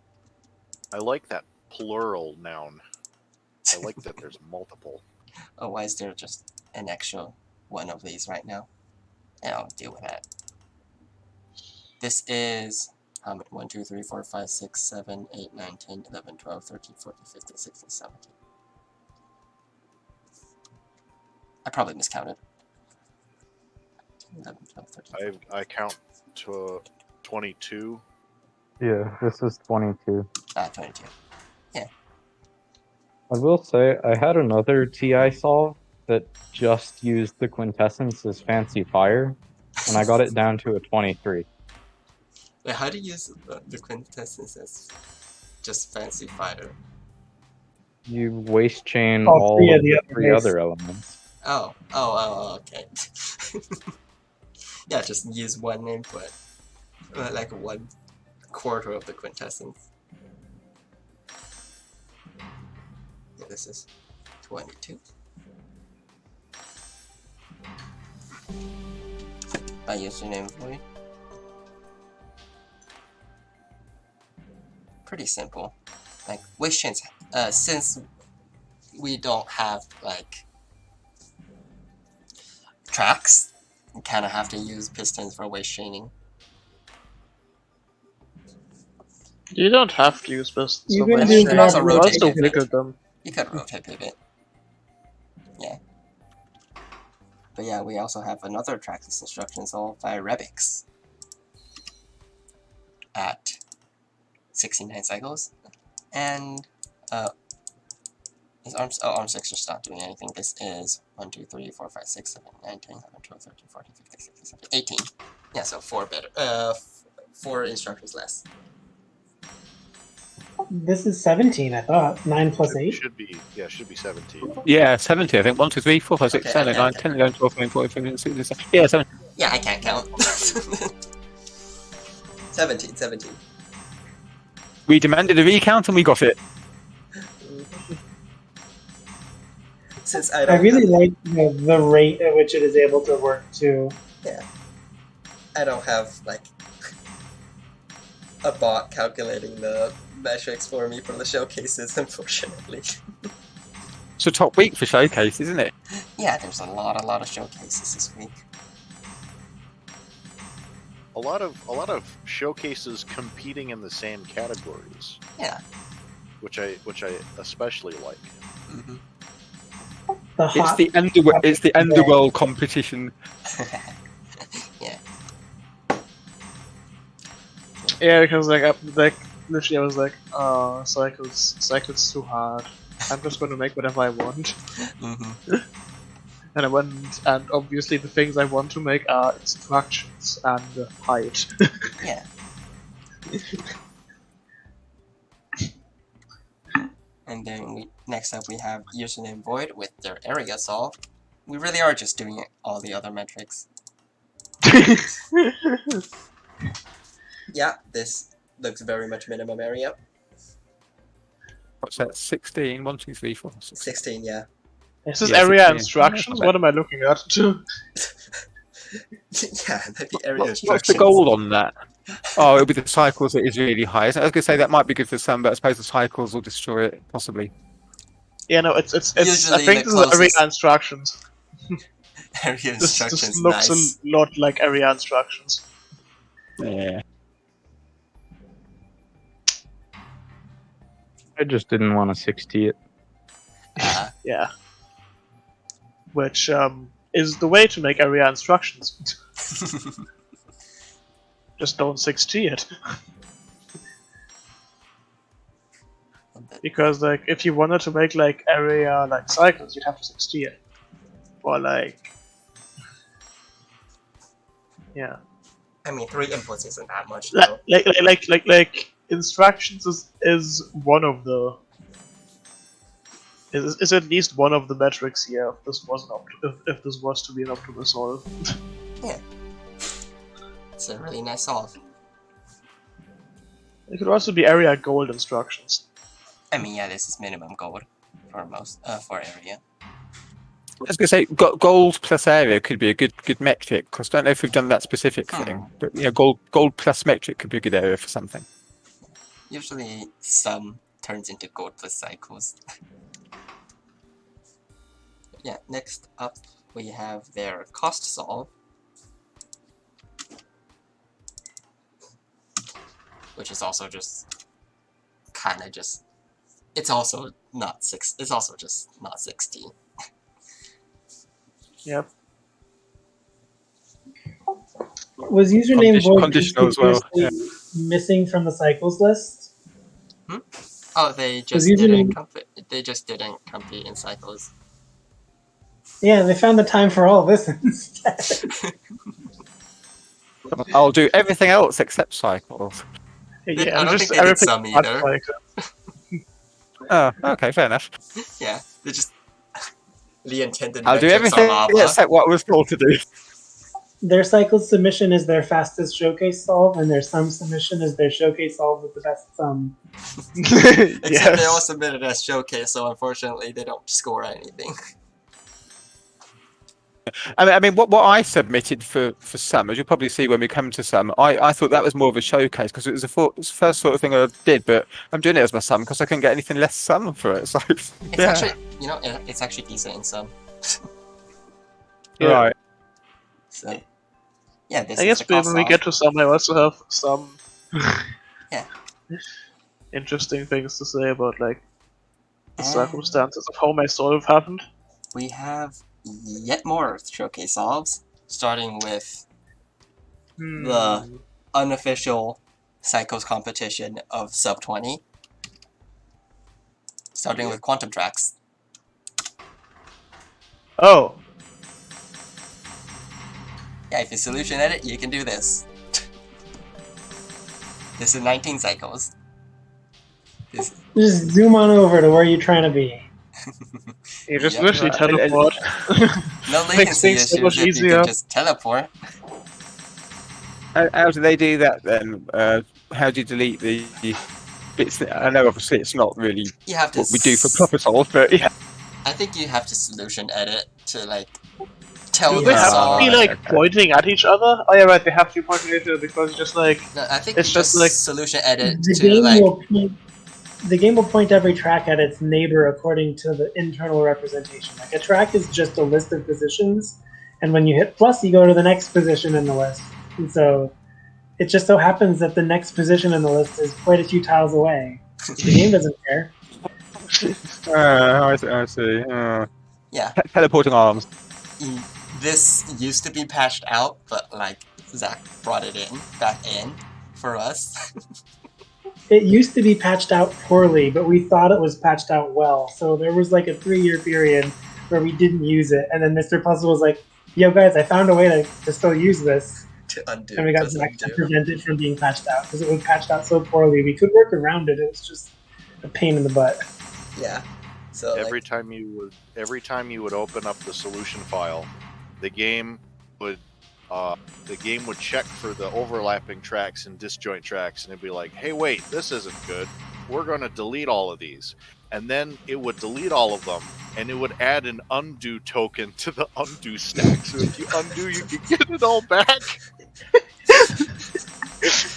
I like that plural noun. I like that there's multiple. Oh, why is there just an extra one of these right now? Yeah, I'll deal with that. This is 1, 2, 3, 4, 5, 6, 7, 8, 9, 10, 11, 12, 13, 14, 15, 16, 17. I probably miscounted. 11, 12, 13, 14. I count to 22. Yeah, this is 22. 22. I will say, I had another TI solve that just used the quintessence as fancy fire, and I got it down to a 23. Wait, how do you use the quintessence as just fancy fighter? You waste chain All all three of of the the other 3 base. other elements. Oh, okay. Yeah, just use one input. Like 1/4 of the quintessence. Yeah, this is 22. My username void. Pretty simple. Like waste chains, since we don't have like tracks, you kind of have to use pistons for waste chaining. You don't have to use pistons. You for can waste do chain. can also You rotate also pivot. wiggle them. You could rotate pivot. Yeah. But yeah, we also have another trackless instruction solved by Rebix at 69 cycles. And his arm 6 just not doing anything. This is 1, 2, 3, 4, 5, 6, 7, 9, 10, 11, 12, 13, 14, 15, 16, 17, 18. Yeah, so 4 better. 4 instructions less. This is 17, I thought. 9 plus 8. Should be 17. Yeah, 70, I think. 1, 2, 3, 4, 5, 6, Okay, 7, 8, 9, okay. 10, 11, 12, 13, 14, 15, 16, 17. Yeah, 70. Yeah, I can't count. 17. We demanded a recount and we got it. Since I I don't really like the rate at which it is able to work too. I don't have like a bot calculating the metrics for me for the showcases, unfortunately. It's a top week for showcase, isn't it? Yeah, there's a lot of showcases this week. A lot of showcases competing in the same categories. Yeah. Which I especially like. Mm-hmm. It's the underworld competition. Yeah. Yeah, because literally I was like, oh, cycles too hard. I'm just going to make whatever I want. Mm-hmm. And I went, and obviously the things I want to make are instructions and height. Yeah. And then next up we have username void with their area solve. We really are just doing all the other metrics. Yeah, this looks very much minimum area. What's that? 16? 1, 2, 3, 4, 6. 16, yeah. This is Yeah, area 16. instructions? What am I looking at? Yeah, maybe area What's instructions. the goal on that? Oh, it'll be the cycles that is really high. I was going to say that might be good for some, but I suppose the cycles will destroy it, possibly. Yeah, no, it's. Usually I think the this is area closest- instructions. Area This instructions, looks nice. a lot like area instructions. Yeah. I just didn't want to 60 it. Yeah. Which is the way to make area instructions. Just don't 6G it. Because like if you wanted to make like area like cycles, you'd have to 6G it. Or like yeah. I mean, 3 inputs isn't that much, Like though. like instructions is one of the is at least one of the metrics here if this was if this was to be an optimal solve. Yeah. It's a really nice solve. It could also be area gold instructions. I mean, yeah, this is minimum gold for for area. I was going to say, gold plus area could be a good metric, because I don't know if we've done that specific thing. But yeah, gold plus metric could be a good area for something. Usually, sum turns into gold plus cycles. Yeah, next up we have their cost solve, which is also just kind of just. It's also not 6. It's also just not 16. Yep. Was username void conditional as well. Yeah. missing from the cycles list? Oh, they just didn't compete in cycles. Yeah, they found the time for all this instead. I'll do everything else except cycles. Yeah, I don't just think they did everything some but either. cycles. Oh, okay, fair enough. Yeah, they just the intended I'll do metrics everything are lava. except what I was told to do. Their cycles submission is their fastest showcase solve, and their sum submission is their showcase solve with the best sum. Except they all submitted as showcase, so unfortunately they don't score anything. I mean, what I submitted for some, as you'll probably see when we come to some, I thought that was more of a showcase because it was the first sort of thing I did, but I'm doing it as my sum because I couldn't get anything less sum for it. So It's yeah. actually, it's actually decent in some. Yeah. Right. So, yeah, this I is guess the cost when we solve. get to some, I also have some Yeah. interesting things to say about like the And circumstances of how my solve happened. we have yet more showcase solves, starting with the unofficial Cycles competition of sub 20, starting with quantum tracks. Oh, Yeah, if you solution edit, you can do this. This is 19 cycles. This, Just zoom on over to where you're trying to be. you just Yep. literally teleport. no Makes latency things so issues much if you easier. can just teleport. How do they do that then? How do you delete the bits? I know obviously it's not really You have to. what we do for proper solve, but yeah. I think you have to solution edit to like tell Do the they have to saw. be like okay. pointing at each other? Oh yeah, right. They have to be pointing at each other because it's just like No, I think it's you just like solution edit The to game like. will point. The game will point every track at its neighbor according to the internal representation. Like a track is just a list of positions, and when you hit plus, you go to the next position in the list. And so it just so happens that the next position in the list is quite a few tiles away. The game doesn't care. I see. Yeah, Teleporting arms. this used to be patched out, but like Zach brought it back in for us. It used to be patched out poorly, but we thought it was patched out well. So there was like a 3-year period where we didn't use it, and then Mr. Puzzle was like, "Yo, guys, I found a way to still use this." to undo. And we got just Zach to undo. prevent it from being patched out because it was patched out so poorly. We could work around it. It was just a pain in the butt. Yeah. So Every like, time you would open up the solution file, the game would check for the overlapping tracks and disjoint tracks, and it'd be like, "Hey, wait, this isn't good. We're going to delete all of these." And then it would delete all of them, and it would add an undo token to the undo stack. So if you undo, you can get it all back.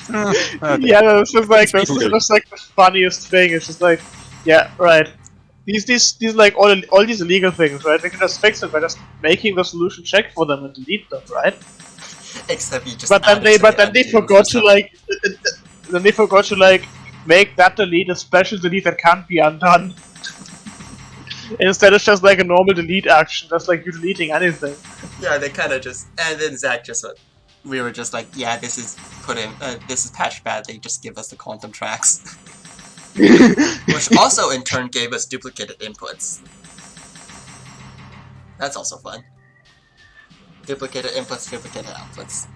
Okay. yeah, no, this is like this is just like the funniest thing. It's just like, yeah, right. These like all these illegal things, right? They can just fix it by just making the solution check for them and delete them, right? except you just. But then they forgot to like then they forgot to like make that delete a special delete that can't be undone. Instead, it's just like a normal delete action, just like you deleting anything. Yeah, they kind of just, and then Zach just went. We were just like, yeah, this is this is patched badly. Just give us the quantum tracks, which also in turn gave us duplicated inputs. That's also fun. Duplicated inputs, duplicated outputs.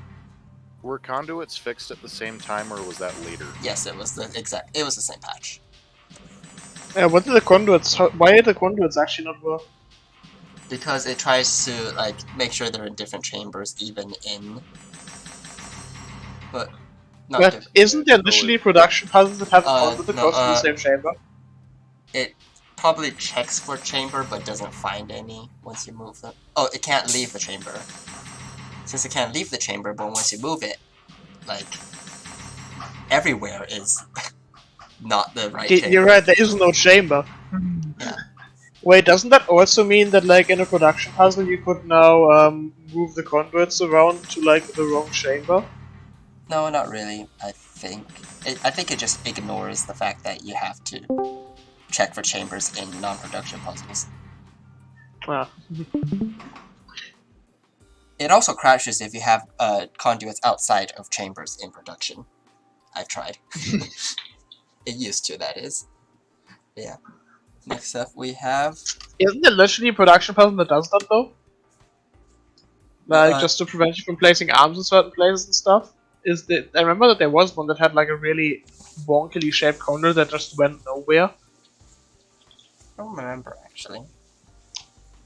Were conduits fixed at the same time, or was that later? Yes, it was the same patch. Yeah, what are the conduits? Why are the conduits actually not work? Because it tries to like make sure they're in different chambers, even in. But But isn't there literally production puzzles that have a conduit that goes to the same chamber? It probably checks for chamber, but doesn't find any once you move them. Oh, it can't leave the chamber. Since it can't leave the chamber, but once you move it, like, everywhere is not the right chamber. You're right, there is no chamber. Yeah. Wait, doesn't that also mean that, like, in a production puzzle you could now move the conduits around to, like, the wrong chamber? No, not really, I think. I think it just ignores the fact that you have to check for chambers in non-production puzzles. Ah. It also crashes if you have conduits outside of chambers in production. I've tried. It used to, that is. Yeah. Next up we have... Isn't there literally a production puzzle that does that, though? Like, just to prevent you from placing arms in certain places and stuff? I remember that there was one that had, like, a really wonkily shaped conduit that just went nowhere. I don't remember, actually.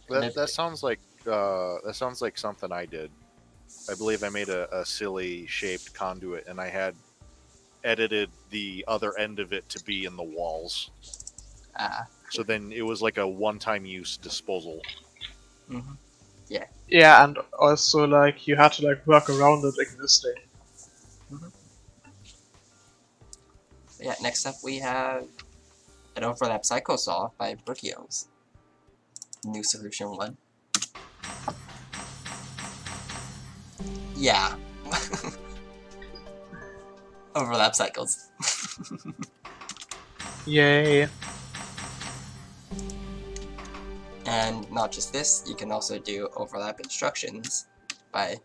That sounds like something I did. I believe I made a silly shaped conduit, and I had edited the other end of it to be in the walls. Ah. So then it was like a one-time use disposal. Mm-hmm. Yeah. Yeah, and also like you had to like work around it existing. Mm-hmm. Yeah. Next up we have an overlap psycho saw by Brickios. New solution 1. Yeah. Overlap cycles. Yay. And not just this, you can also do overlap instructions by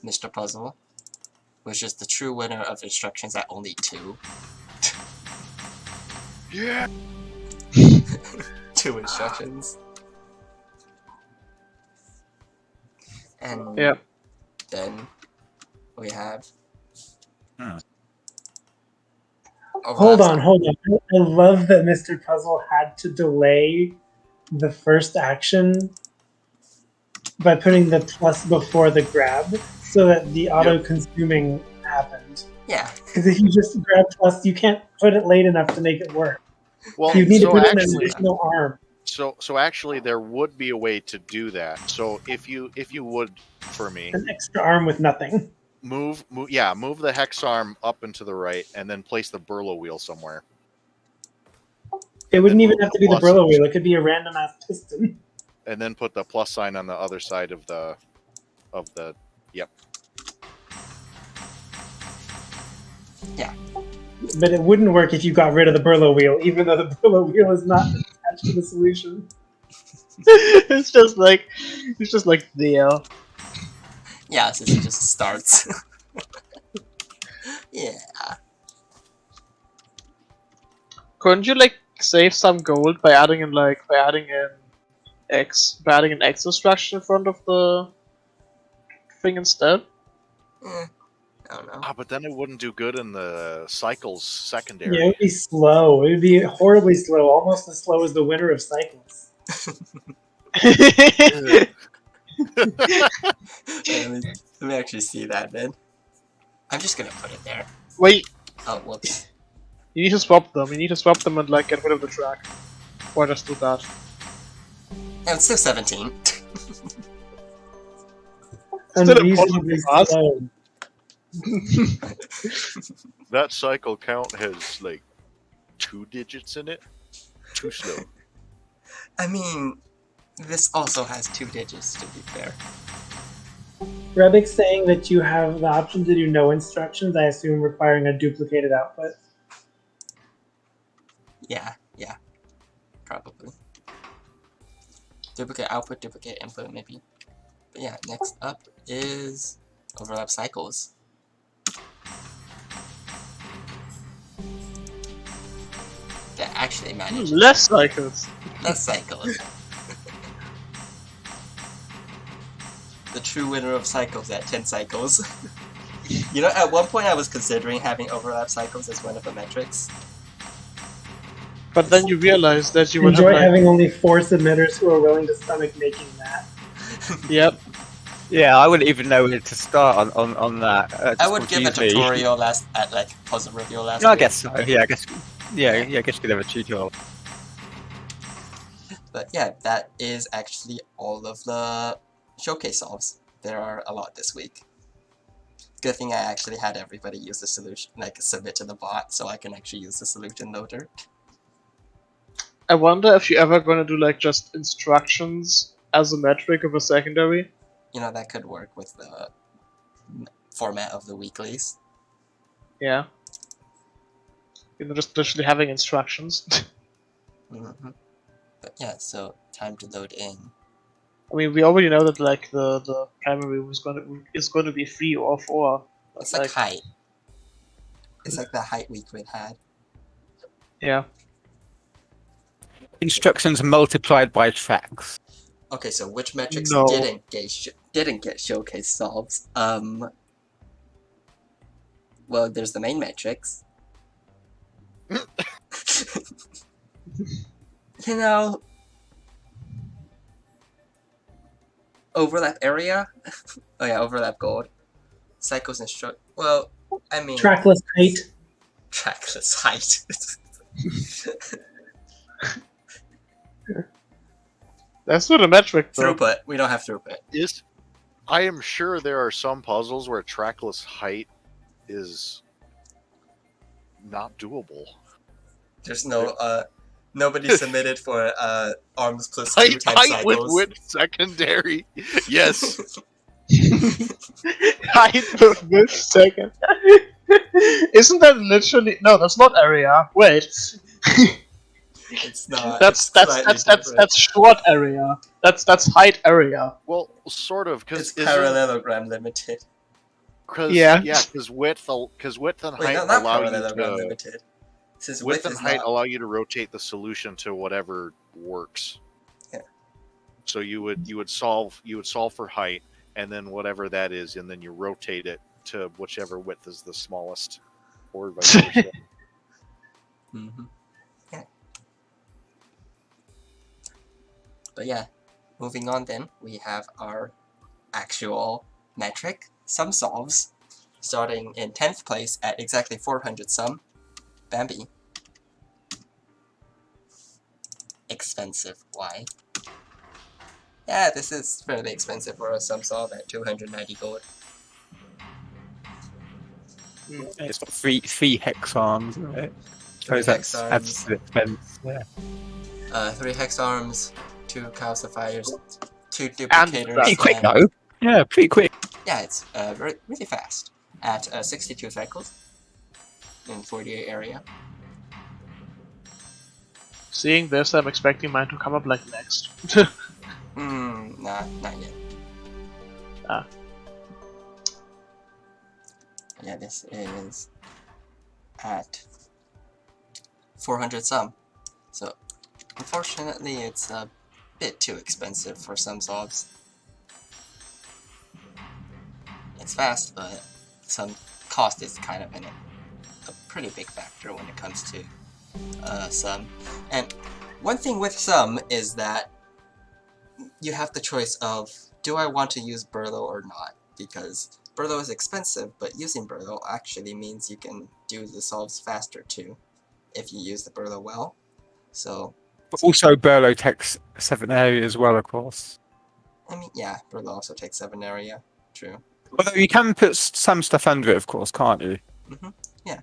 Mr. Puzzle, which is the true winner of instructions at only 2. Yeah. 2 instructions. And Yep. then we have... Hold on. I love that Mr. Puzzle had to delay the first action by putting the plus before the grab, so that the auto-consuming happened. Yeah. Because if you just grab plus, you can't put it late enough to make it work. Well, You need to so put in an actually, additional arm. so actually, there would be a way to do that. So if you would, for me, An extra arm with nothing. move the hex arm up and to the right, and then place the Burlo wheel somewhere. It And wouldn't then even move have to the be the plus Brillo wheel. It could be a random ass piston. And then put the plus sign on the other side of the Yep. Yeah. But it wouldn't work if you got rid of the Burlo wheel, even though the Burlo wheel is not attached to the solution. It's just like there. Yeah, since it just starts. Yeah. Couldn't you like save some gold by adding an X instruction in front of the thing instead? I don't know. Ah, but then it wouldn't do good in the cycles Yeah, secondary. it would be slow. It would be horribly slow, almost as slow as the winner of cycles. Let me actually see that then. I'm just gonna put it there. Wait, Oh, whoops. you need to swap them. You need to swap them and like get rid of the track, or just do that. And it's still 17. Still Unreasonably impossible slow. That cycle count has like 2 digits in it. Too slow. I mean, this also has 2 digits, to be fair. Rebik's saying that you have the option to do no instructions, I assume requiring a duplicated output. Yeah, probably. Duplicate output, duplicate input, maybe. But yeah, next up is overlap cycles. That actually manages Less cycles. less cycles. The true winner of cycles at 10 cycles. You know, at one point I was considering having overlap cycles as one of the metrics. But then you realize that you would Enjoy have like, having only 4 submitters who are willing to stomach making that. yep. Yeah, I wouldn't even know where to start on that. I would give a tutorial at like puzzle review last No, I week. guess so. Yeah, I guess. Yeah, I guess you could have a tutorial. But yeah, that is actually all of the showcase solves. There are a lot this week. Good thing I actually had everybody use the solution, like submit to the bot, so I can actually use the solution loader. I wonder if you're ever gonna do like just instructions as a metric of a secondary. You know, that could work with the format of the weeklies. Yeah. You know, just literally having instructions. Mm-hmm. But yeah, so time to load in. I mean, we already know that like the primary is going to be 3 or 4. It's like height. It's like the height we had. Yeah. Instructions multiplied by tracks. Okay, so which metrics No. didn't get showcase solves? Well, there's the main metrics. You know, overlap area. Oh yeah, overlap gold. Cycles and well, I mean Trackless height. trackless height. That's not a metric though. Throughput. We don't have throughput. I am sure there are some puzzles where trackless height is not doable. There's no nobody submitted for arms plus 2 Height, times height with cycles. width secondary. Yes. Height of width second. Isn't that literally no? That's not area. Wait. It's not. That's short area. That's height area. Well, sort of, because It's parallelogram limited. Yeah. Because width and Wait, height no, not allow you parallelogram to limited. Since width and is height not... allow you to rotate the solution to whatever works. Yeah. So you would solve for height, and then whatever that is, and then you rotate it to whichever width is the smallest, or vice versa. Mm-hmm. Yeah. But yeah, moving on then, we have our actual metric, some solves. Starting in 10th place at exactly 400 some, Bambi. Expensive, why? Yeah, this is fairly expensive for a sum solve at 290 gold. It's got three hex arms, isn't it? Three hex That adds arms. to the expense. Yeah. 3 hex arms, 2 calcifiers, 2 And duplicators. Pretty quick and- though. Yeah, pretty quick. Yeah, it's really fast. At 62 cycles in 48 area. seeing this, I'm expecting mine to come up like next. Nah, not yet. Ah. Yeah, this is at 400 some. So, unfortunately, it's a bit too expensive for some solves. It's fast, but some cost is kind of a pretty big factor when it comes to some. And one thing with some is that you have the choice of, do I want to use Burlo or not? Because Burlo is expensive, but using Burlo actually means you can do the solves faster too, if you use the Burlo well. So, But also, Burlo takes 7 area as well, of course. I mean, yeah, Burlo also takes 7 area, true. Although you can put some stuff under it, of course, can't you? Yeah.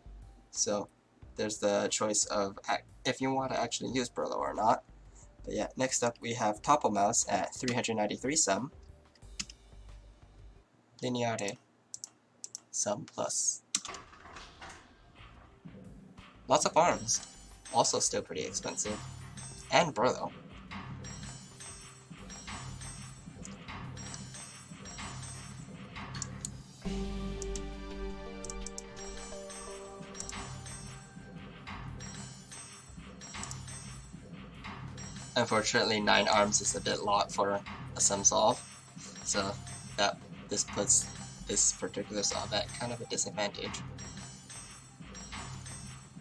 So, there's the choice of if you want to actually use Burlo or not. But yeah, next up we have Topple Mouse at 393 some. Lineare some plus. Lots of arms. Also still pretty expensive. And Burlo. Unfortunately, 9 arms is a bit lot for a sum solve, so this puts this particular solve at kind of a disadvantage.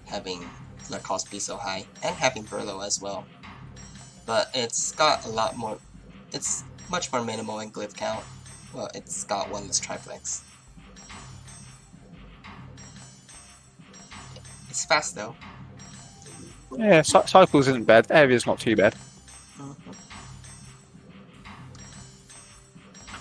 Having the cost be so high, and having Burlo as well. But it's got a lot more, it's much more minimal in glyph count. Well, it's got 1 less triplex. It's fast though. Yeah, cycles isn't bad. Area's not too bad.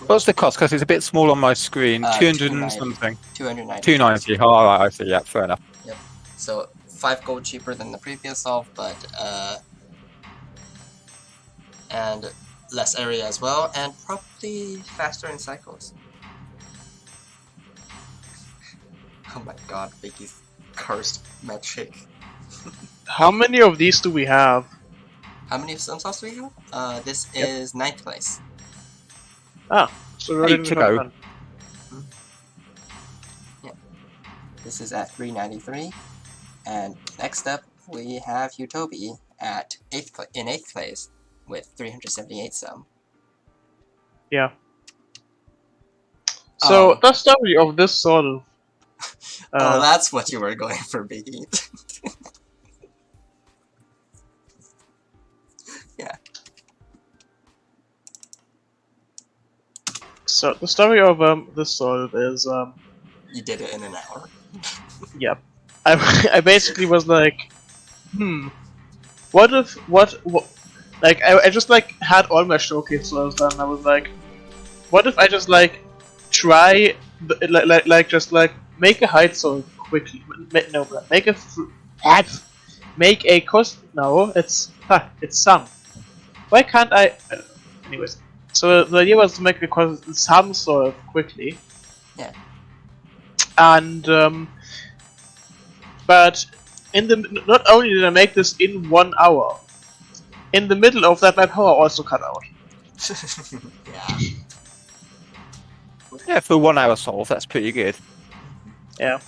What's the cost? Because it's a bit small on my screen. 200 and 290. something. 290. 290. Oh, all right, I see. Yeah, fair enough. Yep. So 5 gold cheaper than the previous solve, but and less area as well, and probably faster in cycles. Oh my god, Biggie's cursed magic. How many of these do we have? How many sum solves do we have? This is 9th place. Ah, so we're 8 in to the go. front. This is at 393. And next up, we have Utobi at 8th place with 378 some. Yeah. So Oh. the story of this sort of. Oh, that's what you were going for, Biggie. Yeah. So the story of this sort of is You did it in an hour. Yep. I basically was like, what if like I just like had all my showcase swords done. I was like, what if I just like try just like make a hide sword quickly? No, make a make a cost. No, it's some. Why can't I? Anyways, so the idea was to make a some sword quickly. Yeah. And but not only did I make this in 1 hour, in the middle of that my power also cut out. Yeah. Yeah, for 1 hour solve, that's pretty good. Yeah,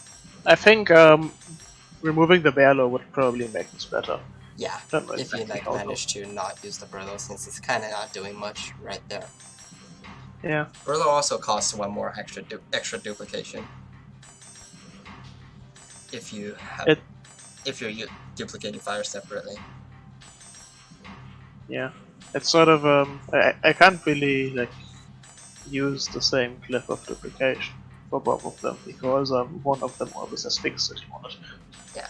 I think removing the Barlow would probably make this better. Yeah. Don't know If you exactly like how though. manage to not use the Burlo, since it's kind of not doing much right there. Yeah. Burlo also costs 1 more extra duplication. If you have, if you're duplicating fire separately. Yeah. It's sort of I can't really like use the same clip of duplication. for both of them, because one of them always has fixed it on it. Yeah.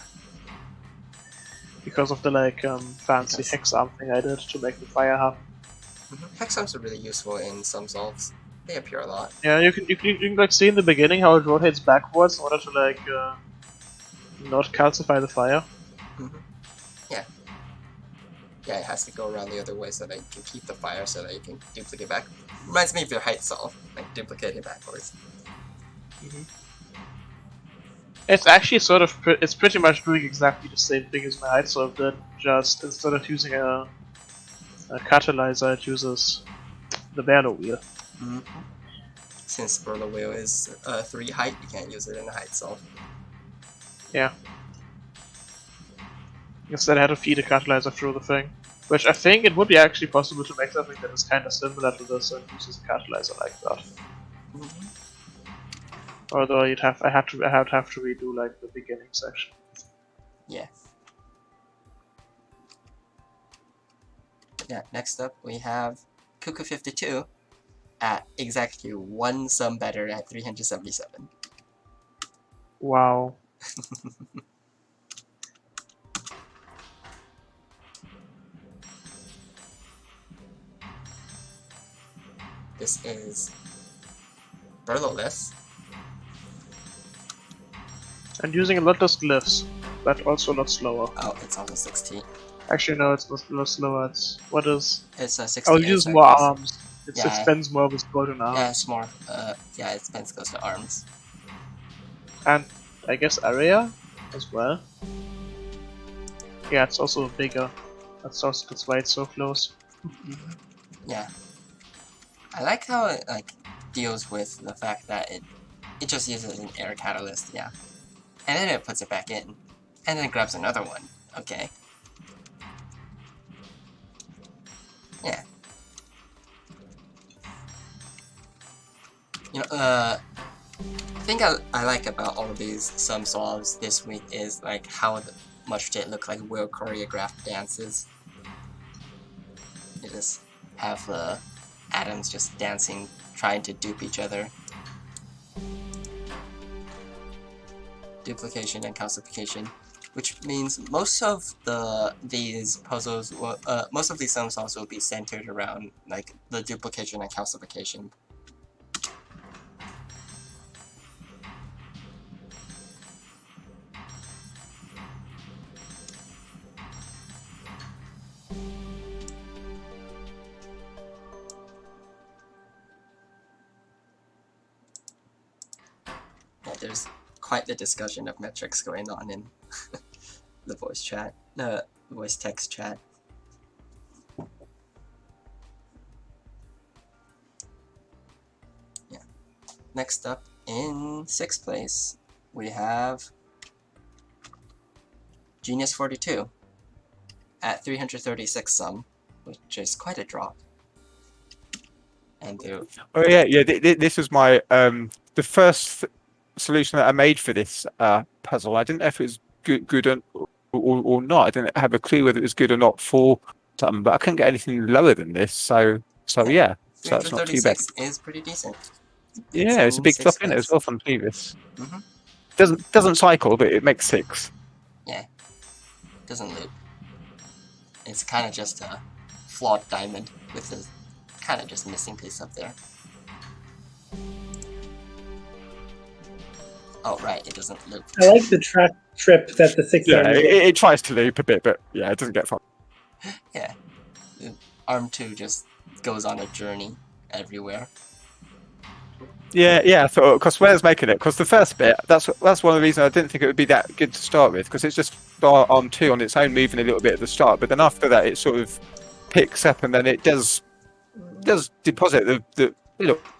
Because of the fancy Because- hex arm thing I did to make the fire happen. Hex arms are really useful in some solves. They appear a lot. Yeah, you can like see in the beginning how it rotates backwards in order to not calcify the fire. Yeah. Yeah, it has to go around the other way so that you can keep the fire so that you can duplicate back. Reminds me of your height solve, like duplicating backwards. It's actually sort of it's pretty much doing exactly the same thing as my height solve did. Just instead of using a catalyzer, it uses the Berlo wheel. Since Berlo wheel is 3 height, you can't use it in a height solve. Yeah. Instead, I had to feed a catalyzer through the thing. Which I think it would be actually possible to make something that is kind of similar to this and uses a catalyzer like that. Although I'd have to redo like the beginning section. Yeah. Yeah, next up we have Cuckoo 52 at exactly 1 sum better at 377. Wow. This is Berlo-less. And using a lot less glyphs, but also a lot slower. Oh, it's almost 16. Actually, no, it's a lot slower. It's what is? It's 60. Oh, it uses more arms. It Yeah. spends more with golden arms. Yeah, it's more. Yeah, it spends close to arms. And I guess area as well. Yeah, it's also bigger. That's why it's so close. Yeah. I like how it deals with the fact that it just uses an air catalyst, yeah. And then it puts it back in. And then it grabs another one. Okay. Yeah. You know, the thing I like about all of these sum solves this week is like how much they look like well choreographed dances. You just have the atoms just dancing, trying to dupe each other. Duplication and calcification, which means most of these puzzles, most of these sum solves will be centered around like the duplication and calcification. Yeah, there's quite the discussion of metrics going on in the voice chat, voice text chat. Yeah. Next up, in 6th place, we have Genius 42 at 336 sum, which is quite a drop. And oh yeah, this was my the first solution that I made for this puzzle. I didn't know if it was good or not. I didn't have a clue whether it was good or not for something, but I couldn't get anything lower than this. So yeah, so that's not too bad. 336 is pretty decent. Yeah, it's a big drop in it as well from previous. Mm-hmm. Doesn't cycle, but it makes 6. Yeah, doesn't loop. It's kind of just a flawed diamond with a kind of just missing piece up there. Oh right, it doesn't loop. I like the track trip that the 6 Yeah, arm it tries to loop a bit, but yeah, it doesn't get far. Yeah, Arm 2 just goes on a journey everywhere. Yeah. I thought because when I was making it, because the first bit, that's one of the reasons I didn't think it would be that good to start with, because it's just Arm 2 on its own, moving a little bit at the start, but then after that, it sort of picks up, and then it does deposit the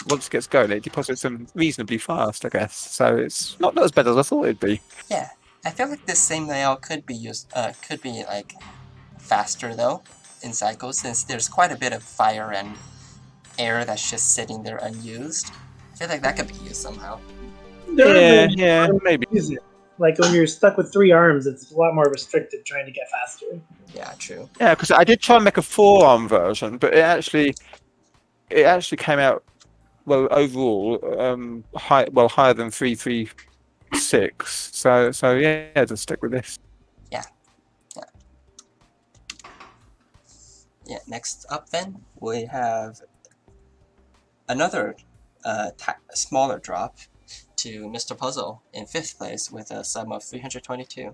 once it gets going, it deposits them reasonably fast, I guess. So it's not as bad as I thought it'd be. Yeah, I feel like this same layout could be like faster though in cycles, since there's quite a bit of fire and air that's just sitting there unused. I feel like that could be used somehow. Yeah, maybe. Like when you're stuck with 3 arms, it's a lot more restricted trying to get faster. Yeah, true. Yeah, because I did try and make a 4-arm version, but it actually came out well, overall, higher than 336. So yeah, just stick with this. Yeah, next up then, we have another smaller drop to Mr. Puzzle in 5th place with a sum of 322.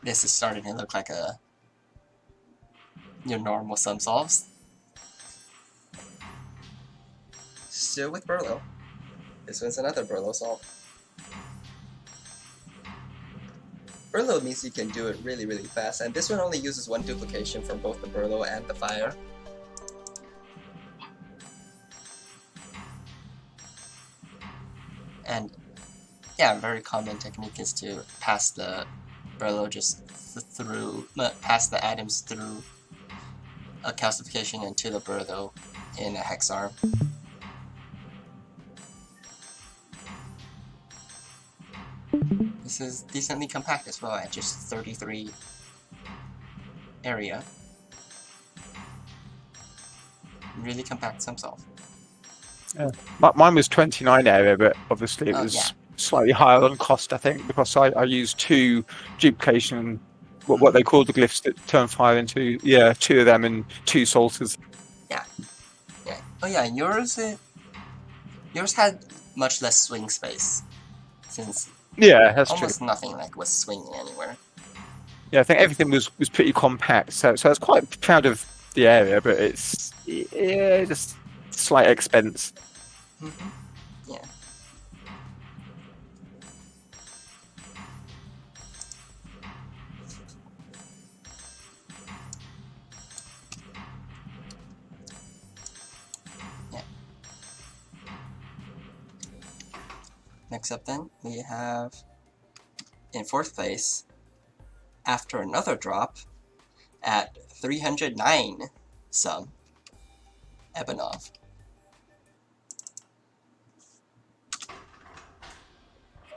This is starting to look like your normal sum solves. Still with Burlow. This one's another Burlow solve. Burlow means you can do it really, really fast, and this one only uses one duplication for both the Burlow and the fire. And yeah, a very common technique is to pass the Burlow just pass the atoms through a calcification into the Burlow in a hex arm. This is decently compact as well at just 33 area. Really compact sum solve. Yeah. Mine was 29 area, but obviously it was slightly higher on cost, I think, because I used 2 duplication, what they call the glyphs that turn fire into, 2 of them and 2 salters. Yeah. Oh yeah, yours had much less swing space, since that's almost true. nothing was swinging anywhere. Yeah, I think everything was pretty compact, so I was quite proud of the area, but it's just slight expense. Yeah. Next up then, we have in 4th place, after another drop, at 309 sum, Ebanov.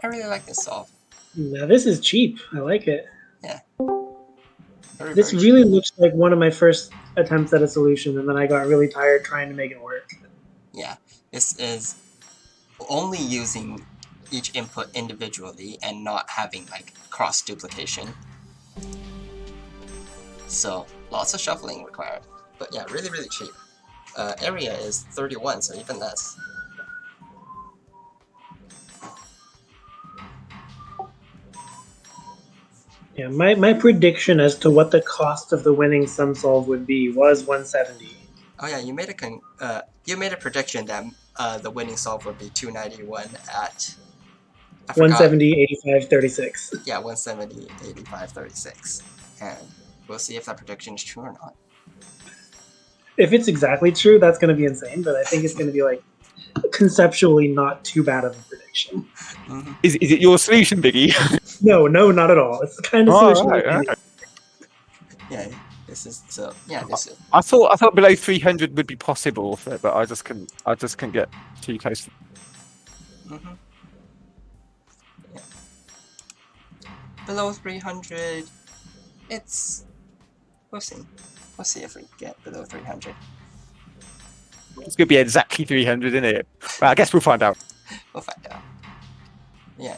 I really like this solve. Now this is cheap. I like it. Yeah. This very really cheap. looks like one of my first attempts at a solution, and then I got really tired trying to make it work. Yeah, this is only using each input individually and not having cross duplication. So lots of shuffling required. But yeah, really, really cheap. Area is 31, so even less. Yeah, my prediction as to what the cost of the winning sum solve would be was 170. Oh yeah, you made a prediction that the winning solve would be 291 at 170, 85, 36. Yeah, 170, 85, 36. And we'll see if that prediction is true or not. If it's exactly true, that's going to be insane, but I think it's going to be conceptually not too bad of a prediction. Is it your solution, Biggie? No, not at all. It's the kind of solution. Right. Yeah, this is so. Yeah, this is. I thought below 300 would be possible, but I just couldn't get too close. Yeah. Below 300, we'll see. We'll see if we get below 300. It's going to be exactly 300, isn't it? Well, I guess we'll find out. We'll find out. Yeah.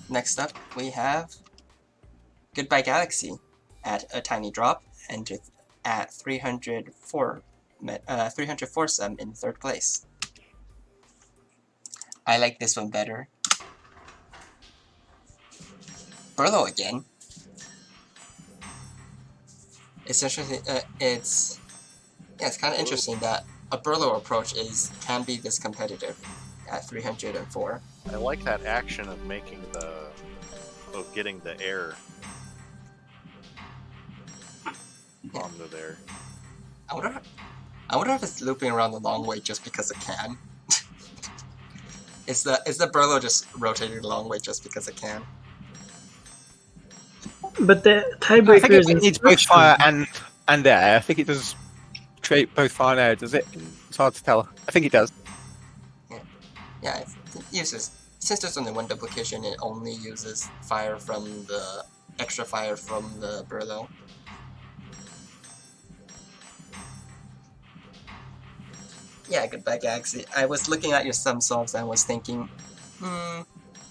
Next up, we have Goodbye Galaxy at a tiny drop and at 304 sum in 3rd place. I like this one better. Burlow again. Essentially, it's kind of interesting that a Burlow approach can be this competitive at 304. I like that action of getting the air onto there. I wonder if it's looping around the long way just because it can. Is the Burlow just rotating the long way just because it can? But the tiebreaker is it needs both fire and air. I think it does create both fire and air, does it? It's hard to tell. I think it does. Yeah, it uses, since there's only one duplication, it only uses fire from the extra fire from the Burlow. Yeah, goodbye Galaxy. I was looking at your sum solves and was thinking,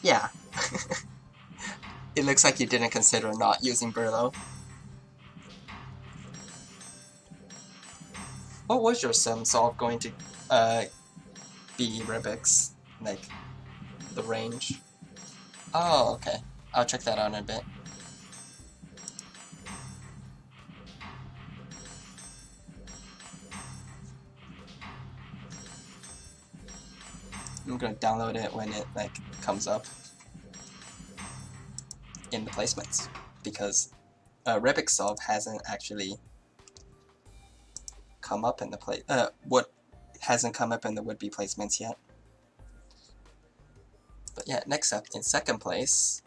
yeah. It looks like you didn't consider not using Burlow. What was your sum solve going to be, Rebix? Like, the range? Oh, okay. I'll check that out in a bit. I'm gonna download it when it like comes up in the placements, because Rebix solve hasn't actually come up in the hasn't come up in the would-be placements yet. But yeah, next up in second place,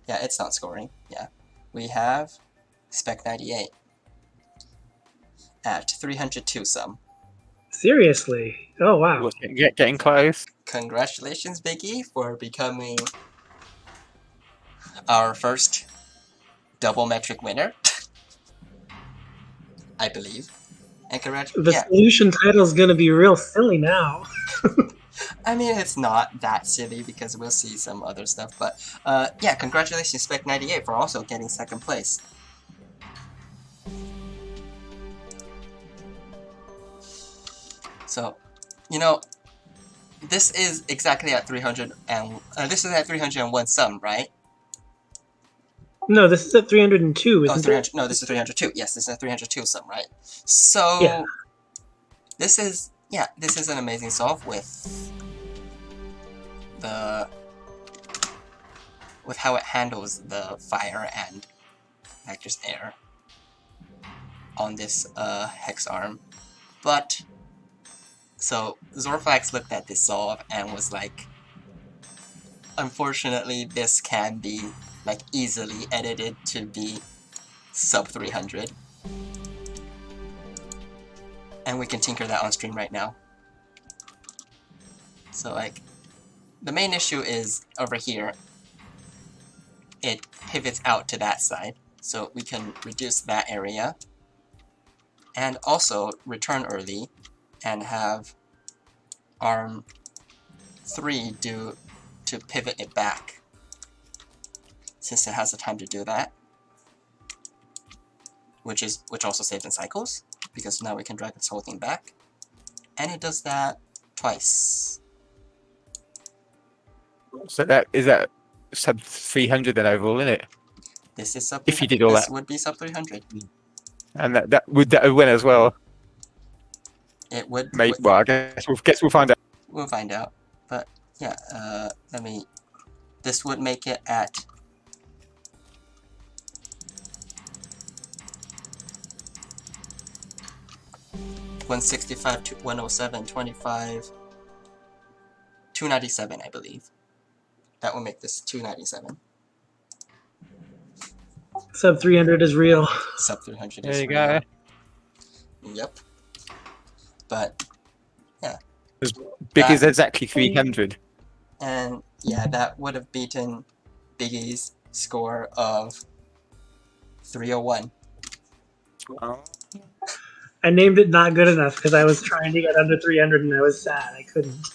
yeah, it's not scoring. Yeah, we have Spec 98 at 302 sum. Seriously? Oh wow! Getting close. Congratulations, Biggie, for becoming our first double metric winner. I believe. And The solution title is gonna be real silly now. I mean, it's not that silly because we'll see some other stuff, but yeah, congratulations, Spec 98, for also getting second place. So, you know, this is exactly at 300, and this is at 301 sum, right? No, this is at 302, isn't 300, no, this is 302. Yes, this is at 302 sum, right? So, yeah. this is an amazing solve with how it handles the fire and like just air on this hex arm. But so Zorflax looked at this solve and was like, unfortunately this can be like easily edited to be sub 300, and we can tinker that on stream right now. So like, the main issue is over here, it pivots out to that side, so we can reduce that area and also return early and have arm 3 do to pivot it back, since it has the time to do that, which also saves in cycles, because now we can drag this whole thing back, and it does that twice. So that sub 300 then overall, isn't it? This is sub. If you did all this that, would be sub 300. And that would win as well. It would. Maybe. Well, I guess we'll find out. We'll find out. But yeah, this would make it at 165 to 107, 25, 297, I believe. That will make this 297. Sub 300 is real. Sub 300 There is you real. go. Yep. But yeah. As big as exactly 300. And yeah, that would have beaten Biggie's score of 301. Oh. I named it not good enough because I was trying to get under 300 and I was sad I couldn't.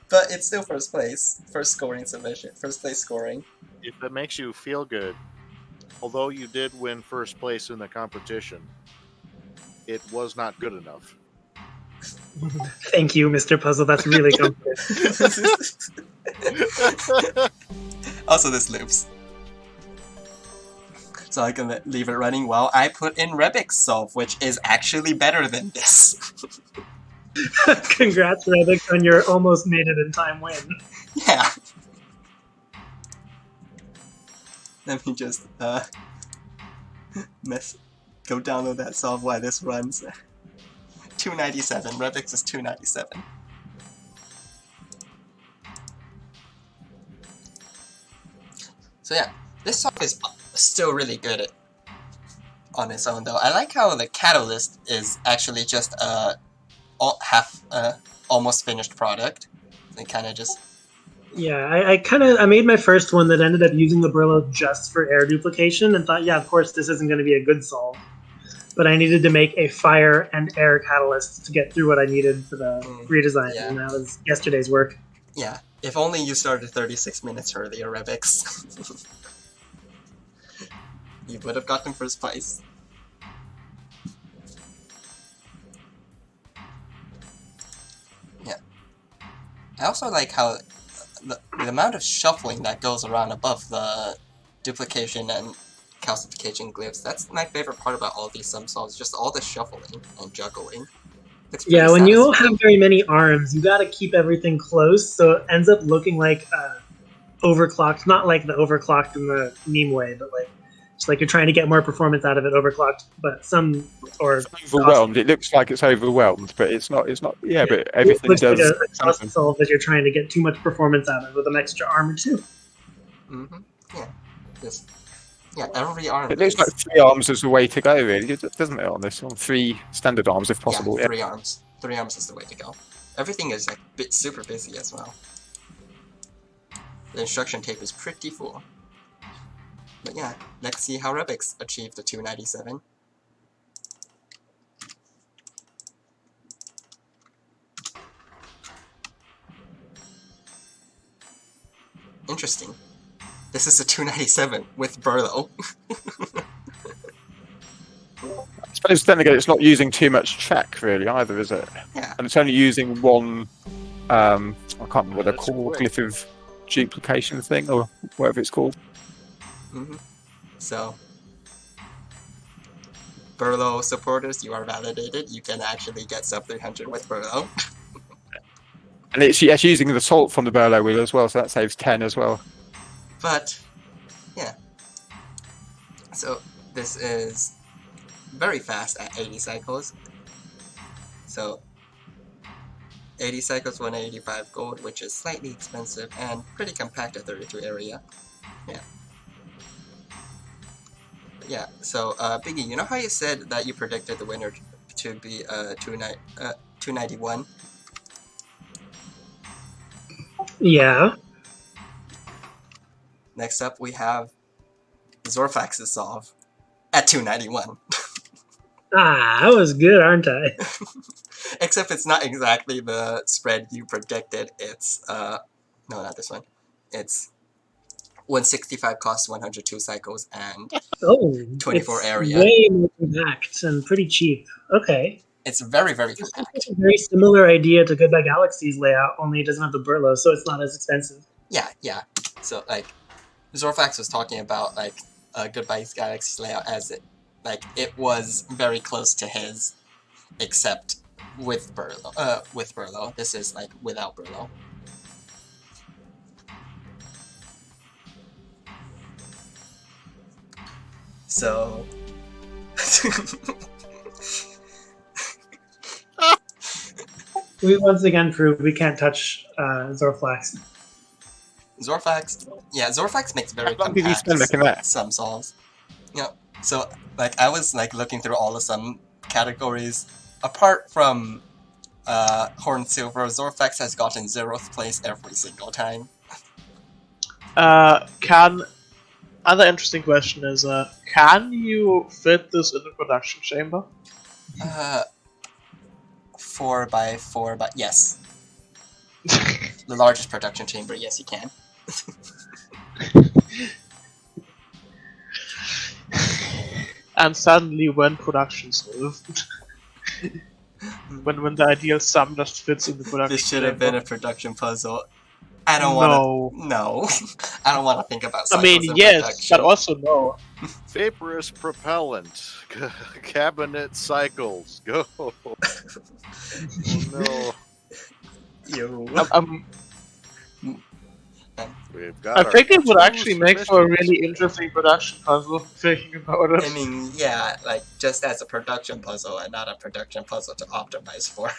But it's still first place. First scoring submission. First place scoring. If it makes you feel good, although you did win first place in the competition, it was not good enough. Thank you, Mr. Puzzle. That's really comforting. Also, this loops. So I can leave it running while I put in Rebix solve, which is actually better than this. Congrats, Rebix, on your almost made it in time win. Yeah. Let me just go download that solve while this runs. 297. Rebix is 297. So yeah, this solve is still really good on its own though. I like how the catalyst is actually just almost finished product. It kind of just... Yeah, I made my first one that ended up using the Brillo just for air duplication and thought, yeah, of course this isn't going to be a good solve. but I needed to make a fire and air catalyst to get through what I needed for the redesign, yeah. and that was yesterday's work. Yeah, if only you started 36 minutes earlier, Rebix. You would have gotten first place. Yeah. I also like how the amount of shuffling that goes around above the duplication and calcification glyphs. That's my favorite part about all these sum solves, just all the shuffling and juggling. It's pretty Yeah, when you don't satisfying. have very many arms, you got to keep everything close, so it ends up looking like overclocked. Not like the overclocked in the meme way, but like just like you're trying to get more performance out of it, overclocked. But some or It's overwhelmed. It looks like it's overwhelmed, but it's not. It's not. Yeah, but everything looks does. like a cost solve that you're trying to get too much performance out of with an extra arm or two. Mm-hmm. Yeah. Just every arm. It looks like 3 arms is the way to go, really, doesn't it? On this one, 3 standard arms if possible. Yeah, 3 arms. 3 arms is the way to go. Everything is like super busy as well. The instruction tape is pretty full. But yeah, let's see how Rebix achieved the 297. Interesting. This is a 297 with Burlow. I suppose then again, it's not using too much track really either, is it? Yeah. And it's only using one. I can't remember what they're That's called. quick. Glyph of duplication thing or whatever it's called. Mm-hmm. So, Burlow supporters, you are validated. You can actually get sub 300 with Burlow. And it's using the salt from the Burlow wheel as well, so that saves 10 as well. But, yeah. So, this is very fast at 80 cycles. So, 80 cycles, 185 gold, which is slightly expensive and pretty compact at 32 area. Yeah. Yeah, so, Biggie, you know how you said that you predicted the winner to be 291? Yeah. Next up, we have Zorfax's solve at 291. I was good, aren't I? Except it's not exactly the spread you predicted. It's, no, not this one. It's 165 costs, 102 cycles, and Oh, 24 it's area. way more compact and pretty cheap. Okay. It's very, very This compact. is a very similar idea to Goodbye Galaxy's layout, only it doesn't have the Burlow, so it's not as expensive. Yeah, yeah. So, like, Zorfax was talking about, like, Goodbye Galaxy's layout as it was very close to his, except with Burlow. This is, like, without Burlow. So... We once again proved we can't touch Zorflax. Zorfax makes very How long did you spend making compact that? sum solves. Yeah, so, like, I was, like, looking through all the sum categories. Apart from Horn Silver, Zorfax has gotten 0th place every single time. Other interesting question is, can you fit this in the production chamber? 4x4, but yes. The largest production chamber, yes, you can. And suddenly, when production solved, when the ideal sum just fits in the production This should have chamber. been a production puzzle. I don't want to. No. I don't want to think about cycles I mean, in yes, production. but also no. Vaporous propellant. Cabinet cycles. Go. Oh no. Ew. We've got I think it would two actually make for a submissions. really interesting production puzzle, thinking about it. I mean, yeah, like, just as a production puzzle and not a production puzzle to optimize for.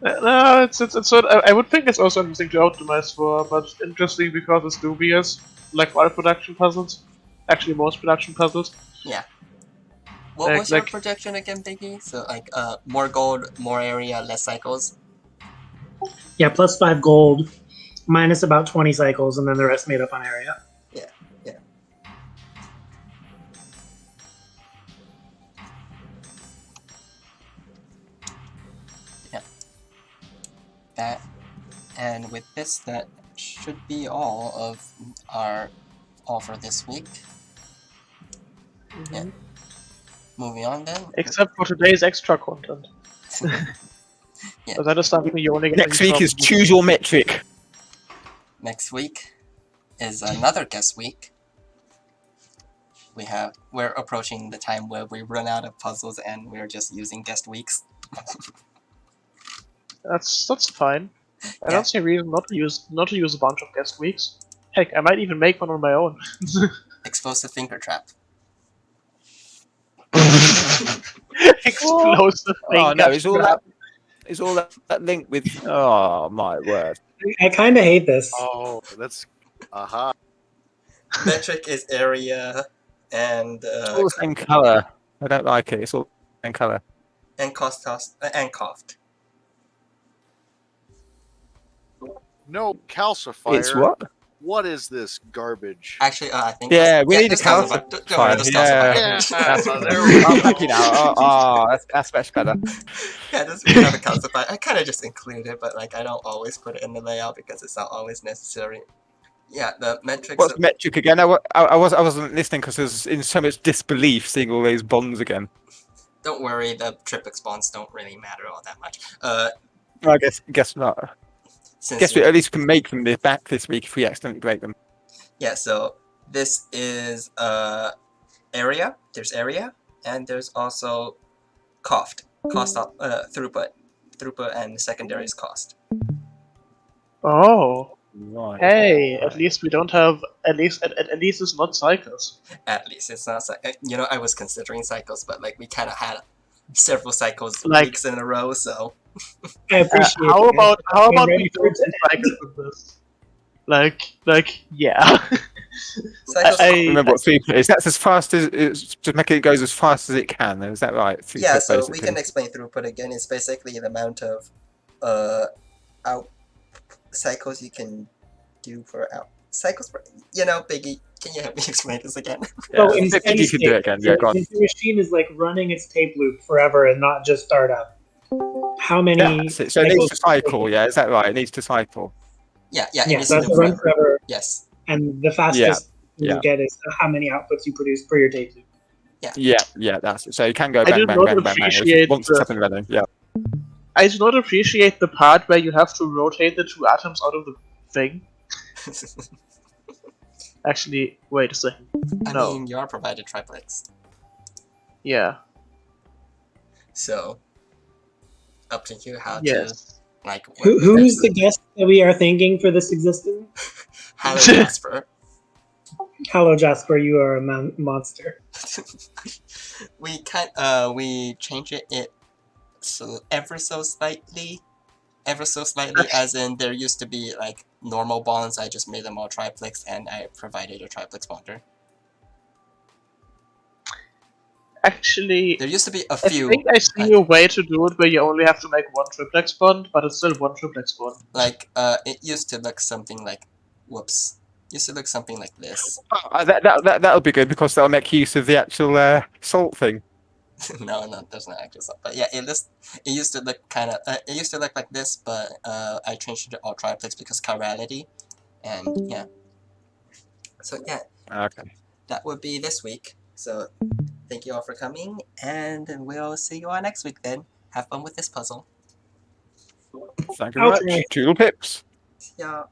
No, it's sort of, I would think it's also interesting to optimize for, but it's interesting because it's dubious, like all production puzzles. Actually, most production puzzles. Yeah. What was your projection again, Biggie? So, like, more gold, more area, less cycles? Yeah, plus 5 gold, minus about 20 cycles, and then the rest made up on area. Yeah, yeah. And with this, that should be all for this week. Yeah. Moving on then. Except for today's extra content. Yeah. So that is something you only get Next in week is some- choose your metric. Next week is another guest week. We're approaching the time where we run out of puzzles and we're just using guest weeks. That's fine. I Yeah. don't see a reason not to use a bunch of guest weeks. Heck, I might even make one on my own. Explosive finger trap. Explosive Oh no, finger it's all trap. that link with. Oh my word! I kind of hate this. Oh, that's aha. Metric is area and It's all the same color. I don't like it. It's all the same color. and cost and coughed. No calcifier. It's what? What is this garbage? Actually, I think Yeah, we need a there's calcifier. calcifier. Don't worry, there's Yeah. calcifier. There we Oh, go. thank you now. That's much better. Yeah, we have a calcifier. I kind of just include it, but like I don't always put it in the layout because it's not always necessary. Yeah, the metrics. What's the metric again? I wasn't listening because I was in so much disbelief seeing all those bonds again. Don't worry, the triplex bonds don't really matter all that much. I guess not. Since Guess we at least can make them back this week if we accidentally break them. yeah, so this is area. There's area, and there's also cost throughput and secondary is cost. Oh, Right. hey! At least we don't have. At least it's not cycles. At least it's not I was considering cycles, but like we kind of had several cycles Like- weeks in a row, so I appreciate How it. about I'm we ready for don't do cycles with this? Yeah. cycles. I- Remember what throughput is? That's as fast as it's just making it goes as fast as it can. Is that right? Throughput, Yeah, so we basically. can explain throughput again. It's basically the amount of out cycles you can do for out cycles for Biggie. Can you help me explain this again? Yeah, So in I think steady you can do it state, again. Yeah, go on. if the machine is like running its tape loop forever and not just start up, how many? That's it. So it needs to cycle. Yeah, is that right? It needs to cycle. Yeah, it Yeah, needs so to that's do to run forever. forever, Yes. and the fastest Yeah. you get is how many outputs you produce per your tape loop. Yeah, that's it. So you can go I bang, do bang, not bang, bang, bang. appreciate Once the- it's up and running. Yeah. I do not appreciate the part where you have to rotate the two atoms out of the thing. Actually, wait a second. I No. mean, you are provided triplex, Yeah. so up to you how Yes. to like. Who is the guest that we are thanking for this existence? Hello, Jasper. Hello, Jasper. You are a monster. we change it so ever so slightly, as in there used to be like normal bonds. I just made them all triplex, and I provided a triplex bonder. Actually, There used to be a I few think I see a way to do it where you only have to make one triplex bond, but it's still one triplex bond. like it used to look something like used to look something like this. That'll be good because that'll make use of the actual salt thing. No, there's no actual stuff. But yeah, it used to look it used to look like this, but I changed it to all triplex because chirality, and yeah. So yeah, Okay. that would be this week. So thank you all for coming, and we'll see you all next week then. Have fun with this puzzle. Thank you very Okay. much. Toodle pips. Yeah.